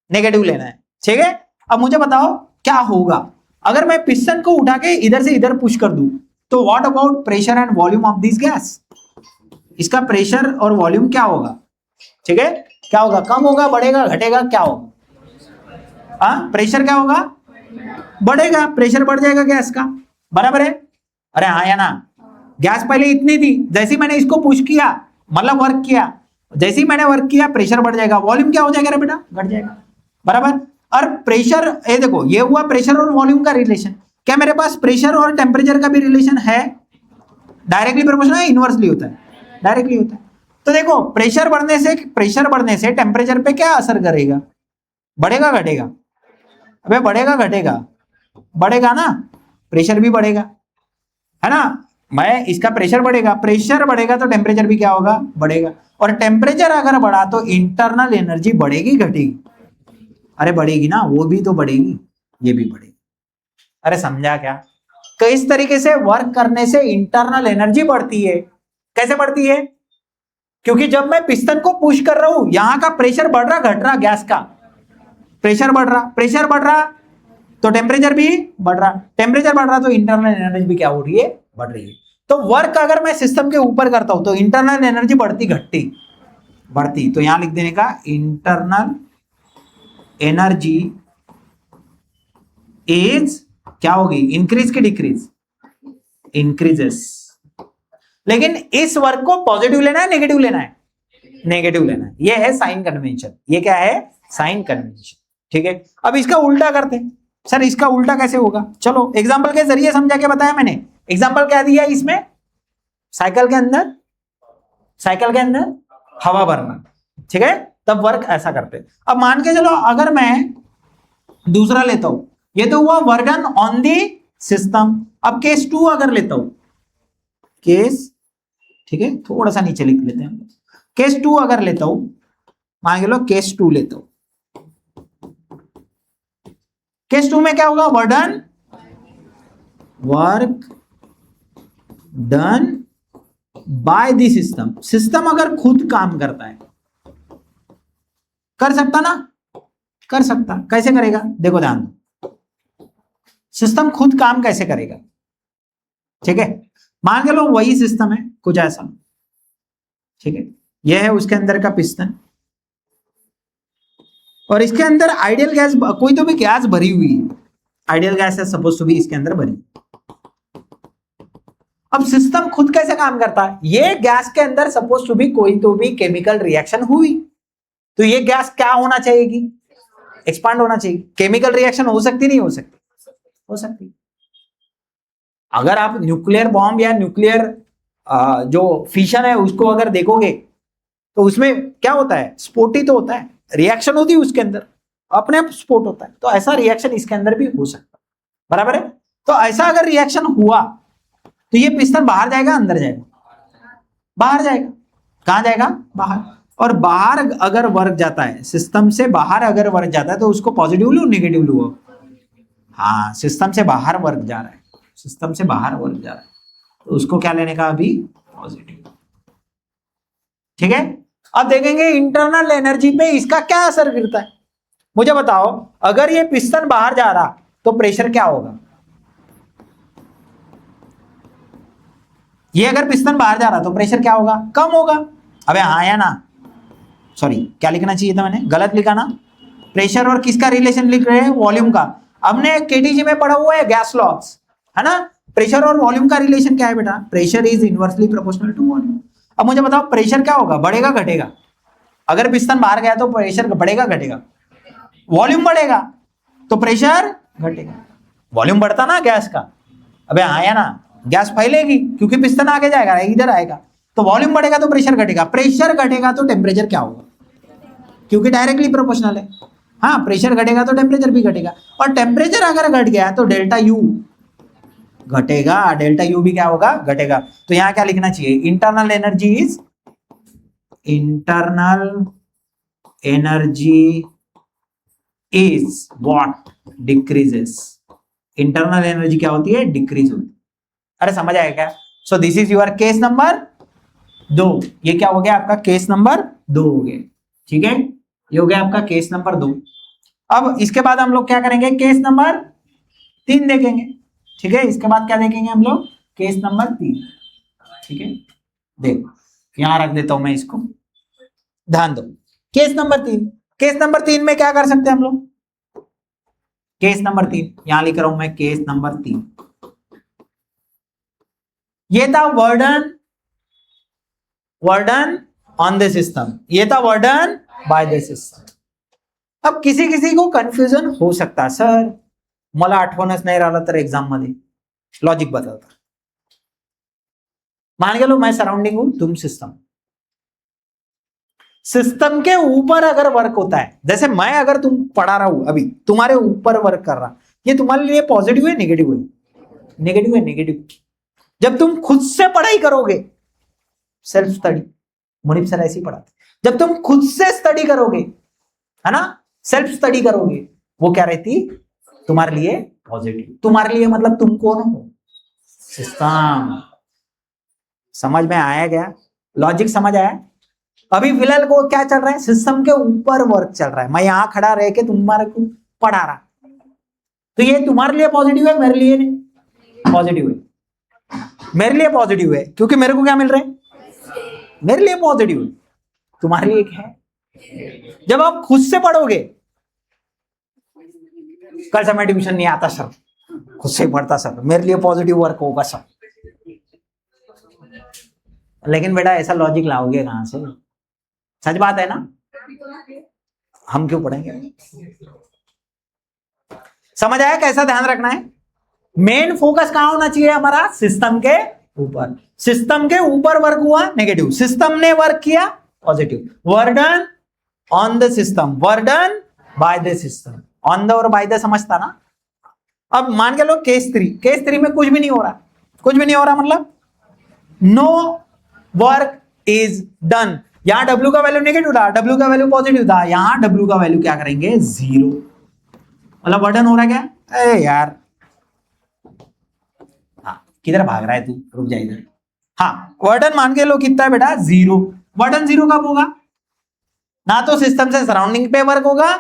नेगेटिव लेना है। ठीक है, अब मुझे बताओ क्या होगा अगर मैं पिस्टन को उठा के इधर से इधर पुश कर दूं, तो what about pressure and volume of this gas? इसका प्रेशर और वॉल्यूम क्या होगा? ठीक है, क्या होगा? कम होगा, बढ़ेगा, घटेगा, क्या होगा? हाँ, प्रेशर क्या होगा? बढ़ेगा, प्रेशर बढ़ जाएगा गैस का, बराबर है? अरे हाँ या ना? गैस पहले इतनी थी, जैसे ही मैंने इसको पुश किया, मतलब वर्क किया, जैसे ही मैंने वर्क किया प्रेशर बढ़ जाएगा, वॉल्यूम क्या हो जाएगा रे बेटा? घट जाएगा, बराबर? और प्रेशर, ये देखो ये हुआ प्रेशर और वॉल्यूम का रिलेशन। क्या मेरे पास प्रेशर और टेम्परेचर का भी रिलेशन है? डायरेक्टली प्रोपोर्शनल है, इनवर्सली होता है? डायरेक्टली होता है। तो देखो प्रेशर बढ़ने से टेम्परेचर पे क्या असर करेगा? बढ़ेगा घटेगा? अबे बढ़ेगा घटेगा? बढ़ेगा ना, प्रेशर भी बढ़ेगा, है ना। मैं इसका प्रेशर बढ़ेगा तो टेम्परेचर भी क्या होगा? बढ़ेगा। और टेम्परेचर अगर बढ़ा तो इंटरनल एनर्जी बढ़ेगी घटेगी? अरे बढ़ेगी ना, वो भी तो बढ़ेगी, ये भी बढ़ेगी। अरे समझा क्या? तो इस तरीके से वर्क करने से इंटरनल एनर्जी बढ़ती है। कैसे बढ़ती है? क्योंकि जब मैं पिस्टन को पुश कर रहा हूं, यहां का प्रेशर बढ़ रहा घट रहा, गैस का प्रेशर बढ़ रहा तो टेम्परेचर भी बढ़ रहा, टेम्परेचर बढ़ रहा तो इंटरनल एनर्जी भी क्या हो रही है? बढ़ रही है। तो वर्क अगर मैं सिस्टम के ऊपर करता हूं तो इंटरनल एनर्जी बढ़ती घटती? बढ़ती। तो यहां लिख देने का इंटरनल एनर्जी इज क्या होगी? इंक्रीज की डिक्रीज? इंक्रीजेस। लेकिन इस वर्क को पॉजिटिव लेना है नेगेटिव लेना है? नेगेटिव लेना है। ये है साइन कन्वेंशन। ये क्या है? Sign convention. ठीक है। अब इसका उल्टा करते हैं। सर इसका उल्टा कैसे होगा? चलो एग्जांपल के जरिए समझा के बताया मैंने। एग्जांपल क्या दिया इसमें? साइकिल के अंदर हवा भरना। ठीक है, तब वर्क ऐसा करते हैं। अब मान के चलो अगर मैं दूसरा लेता हूं, ये तो हुआ work done on the system. अब केस 2 अगर लेता हूं, केस, ठीक है थोड़ा सा नीचे लिख लेते हैं। केस 2 अगर लेता हूं, मान के लो केस 2 लेता हूं, केस 2 में क्या होगा? Work done by the system. System अगर खुद काम करता है, कर सकता ना? कर सकता। कैसे करेगा? देखो ध्यान दो, सिस्टम खुद काम कैसे करेगा? ठीक है, मान के लो वही सिस्टम है कुछ ऐसा, ठीक है, यह है उसके अंदर का पिस्टन और इसके अंदर आइडियल गैस, कोई तो भी गैस भरी हुई है, आइडियल गैस है सपोज टू बी इसके अंदर भरी। अब सिस्टम खुद कैसे काम करता है? ये गैस के अंदर सपोज टू बी कोई तो भी केमिकल रिएक्शन हुई, तो ये गैस क्या होना चाहिए? एक्सपांड होना चाहिए। केमिकल रिएक्शन हो सकती नहीं हो सकती? हो सकती। अगर आप न्यूक्लियर बॉम्ब या न्यूक्लियर जो फिशन है उसको अगर देखोगे तो उसमें क्या होता है? स्फोट ही तो होता है, रिएक्शन होती है उसके अंदर, अपने आप स्फोट होता है। तो ऐसा रिएक्शन इसके अंदर भी हो सकता है, बराबर है। तो ऐसा अगर रिएक्शन हुआ तो ये पिस्टन बाहर जाएगा अंदर जाएगा? बाहर जाएगा। कहां जाएगा? बाहर। और बाहर अगर वर्क जाता है, सिस्टम से बाहर अगर वर्क जाता है तो उसको पॉजिटिव लो नेगेटिव लो? हाँ, सिस्टम से बाहर वर्क जा रहा है, सिस्टम से बाहर वर्क जा रहा है तो उसको क्या लेने का? अभी पॉजिटिव। ठीक है। अब देखेंगे इंटरनल एनर्जी पे इसका क्या असर गिरता है। मुझे बताओ, अगर ये पिस्टन बाहर जा रहा तो प्रेशर क्या होगा? ये अगर पिस्टन बाहर जा रहा तो प्रेशर क्या होगा? कम होगा। अबे हाँ या ना? सॉरी, क्या लिखना चाहिए था मैंने, गलत लिखा ना। प्रेशर और किसका रिलेशन लिख रहे हैं? वॉल्यूम का। हमने केटीजी में पढ़ा हुआ है गैस लॉस, है ना। प्रेशर और वॉल्यूम का रिलेशन क्या है बेटा? Pressure is inversely proportional to volume. अब मुझे बताओ प्रेशर क्या होगा? बढ़ेगा घटेगा? अगर पिस्टन बाहर गया तो प्रेशर बढ़ेगा घटेगा? वॉल्यूम बढ़ेगा तो प्रेशर घटेगा। वॉल्यूम बढ़ता ना गैस का, अबे हाँ या ना, गैस फैलेगी क्योंकि पिस्टन आगे जाएगा, इधर आएगा, तो वॉल्यूम बढ़ेगा तो प्रेशर घटेगा। प्रेशर घटेगा तो टेम्परेचर क्या होगा? क्योंकि डायरेक्टली प्रोपोर्शनल है। हाँ, प्रेशर घटेगा तो टेम्परेचर भी घटेगा, और टेम्परेचर अगर घट गया तो डेल्टा यू घटेगा, डेल्टा यू भी क्या होगा? घटेगा। तो यहां क्या लिखना चाहिए? Internal energy is, internal energy is what? Decreases. Internal energy क्या होती है? डिक्रीज होती है। अरे समझ आएगा क्या? So this is your case number 2। ये क्या हो गया आपका? केस नंबर 2 हो गया। ठीक है, ये हो गया आपका केस नंबर 2। अब इसके बाद हम लोग क्या करेंगे? केस नंबर 3 देखेंगे। ठीक है, इसके बाद क्या देखेंगे हम लोग? Case number 3। ठीक है, देखो यहां रख देता हूं मैं इसको, ध्यान दो। केस नंबर 3, केस नंबर 3 में क्या कर सकते हैं हम लोग? केस नंबर 3 यहां लिख रहा हूं मैं, केस नंबर 3। ये था वर्डन ऑन द सिस्टम, ये था वर्डन बाय द सिस्टम। अब किसी किसी को कन्फ्युजन हो सकता, सर मला आठवणच नाही राहिलं तर एक्झाम मध्ये लॉजिक बताता. मान के लो मैं सराउंडिंग हूं, तुम सिस्टम. सिस्टम के ऊपर अगर वर्क होता है, जैसे मैं अगर तुम पढ़ा रहा हूं अभी तुम्हारे ऊपर वर्क कर रहा, ये तुम्हारे लिए पॉजिटिव है नेगेटिव है? नेगेटिव है, नेगेटिव. जब तुम खुद से पढ़ाई करोगे, सेल्फ स्टडी, मुनीब सर ऐसे ही पढ़ाते, जब तुम खुद से स्टडी करोगे, है ना, सेल्फ स्टडी करोगे, वो क्या रहती तुम्हारे लिए पॉजिटिव. तुम्हारे लिए मतलब तुम कौन हो? सिस्टम. समझ में आया क्या? लॉजिक समझ आया? अभी फिलहाल को क्या चल रहा है? सिस्टम के ऊपर वर्क चल रहा है. मैं यहां खड़ा रह के तुम्हारे को पढ़ा रहा, तो ये तुम्हारे लिए पॉजिटिव है, मेरे लिए नहीं पॉजिटिव है. मेरे लिए पॉजिटिव है क्योंकि मेरे को क्या मिल रहा है? मेरे लिए पॉजिटिव है. तुम्हारे लिए क्या है? जब आप खुद से पढ़ोगे, कल से मैं ट्यूशन नहीं आता सर, खुद से ही पढ़ता सर, मेरे लिए पॉजिटिव वर्क होगा सर. लेकिन बेटा ऐसा लॉजिक लाओगे कहां से? सच बात है ना? हम क्यों पढ़ेंगे? समझ आया कैसा ध्यान रखना है? मेन फोकस कहां होना चाहिए हमारा? सिस्टम के ऊपर. सिस्टम के ऊपर वर्क हुआ नेगेटिव, सिस्टम ने वर्क किया positive. वर्डन on the system, वर्डन by the system. On the और बाय द समझता ना? अब मान के लो केस 3, केस 3 में कुछ भी नहीं हो रहा. कुछ भी नहीं हो रहा मतलब नो वर्क इज डन. यहां W का वैल्यू नेगेटिव था, W का वैल्यू पॉजिटिव था, यहां W का वैल्यू क्या करेंगे? 0. मतलब वर्डन हो रहा है क्या? अरे यार, हाँ किधर भाग रहा है तू? रुक जा इधर. हाँ, वर्डन मान के लो कितना है बेटा? 0. वर्डन 0 कब होगा? ना तो सिस्टम से सराउंडिंग पे वर्क होगा,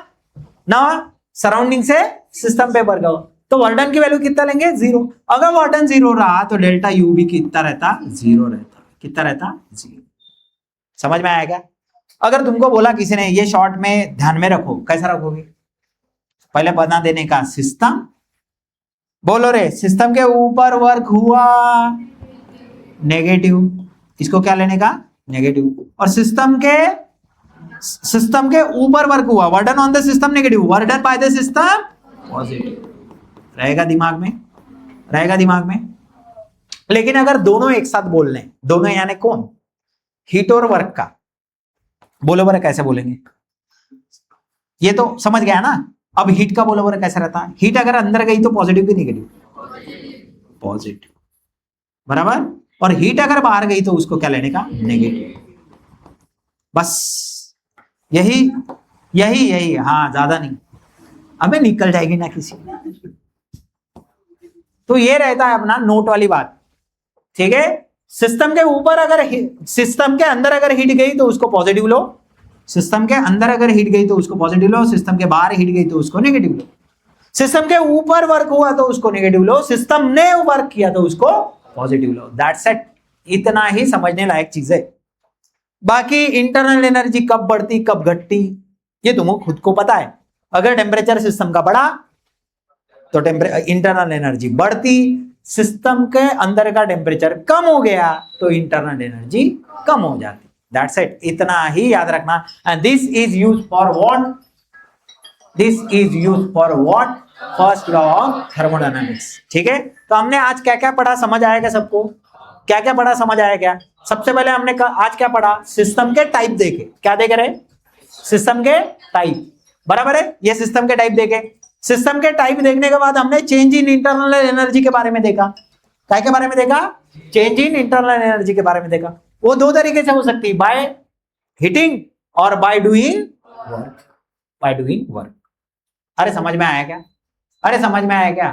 ना सराउंडिंग से सिस्टम पे वर्क होगा. तो वर्डन की वैल्यू कितना लेंगे? 0. अगर वर्डन 0 रहा तो डेल्टा U भी कितना रहता? 0 रहता. कितना रहता? 0. समझ में आया क्या? अगर तुमको बोला किसी ने ये शॉर्ट में ध्यान में रखो, कैसा रखोगे? पहले बना देने का सिस्टम, बोलो रे सिस्टम के ऊपर वर्क हुआ नेगेटिव, इसको क्या लेने का? नेगेटिव. और सिस्टम के ऊपर वर्क हुआ, work done on the system negative, work done by the system positive. रहेगा दिमाग में? रहेगा दिमाग में. लेकिन अगर दोनों एक साथ बोल लें, दोनों यानी कौन? हीट और वर्क का. बोलो बरा कैसे बोलेंगे? ये तो समझ गया ना? अब हीट का बोलो बरा कैसा रहता है? हीट अगर अंदर गई तो पॉजिटिव की नेगेटिव? पॉजिटिव. बराबर. और हीट अगर बाहर गई तो उसको क्या लेने का? नेगेटिव. बस यही यही यही. हाँ ज्यादा नहीं, अबे निकल जाएगी ना किसी. तो ये रहता है अपना नोट वाली बात. ठीक है? सिस्टम के ऊपर अगर सिस्टम के अंदर अगर हीट गई तो उसको पॉजिटिव लो, सिस्टम के अंदर अगर हीट गई तो उसको पॉजिटिव लो, सिस्टम के बाहर हीट गई तो उसको नेगेटिव लो. सिस्टम के ऊपर वर्क हुआ तो उसको नेगेटिव लो, सिस्टम ने वर्क किया तो उसको पॉजिटिव लो. That's it. इतना ही समझने लायक चीज है. बाकी इंटरनल एनर्जी कब बढ़ती कब घटती ये तुमको खुद को पता है. अगर टेम्परेचर सिस्टम का बढ़ा तो इंटरनल एनर्जी बढ़ती, सिस्टम के अंदर का टेम्परेचर कम हो गया तो इंटरनल एनर्जी कम हो जाती. That's it. इतना ही याद रखना. And this is use for what? This is use for what? First law of thermodynamics. ठीक है? तो हमने आज क्या क्या पढ़ा? समझ आया क्या सबको? क्या क्या पढ़ा? समझ आया क्या? सबसे पहले हमने आज क्या पढ़ा? सिस्टम के टाइप देखे. क्या देखे रहे? सिस्टम के टाइप. बराबर है? ये सिस्टम के टाइप देखे. सिस्टम के टाइप देखने के बाद हमने चेंज इन इंटरनल एनर्जी के बारे में देखा. क्या के बारे में देखा? चेंज इन इंटरनल एनर्जी के बारे में देखा. वो दो तरीके से हो सकती है, बाय हीटिंग और by doing work. By doing work. अरे समझ में आया क्या? अरे समझ में आया क्या?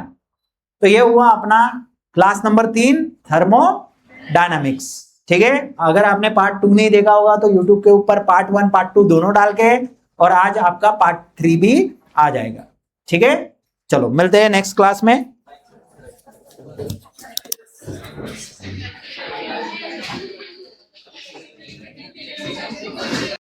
तो ये हुआ अपना क्लास नंबर 3 थर्मोडायनामिक्स. ठीक है? अगर आपने पार्ट 2 नहीं देखा होगा तो यूट्यूब के ऊपर पार्ट 1 पार्ट 2 दोनों डाल के, और आज आपका पार्ट 3 भी आ जाएगा. ठीक है? चलो मिलते हैं नेक्स्ट क्लास में.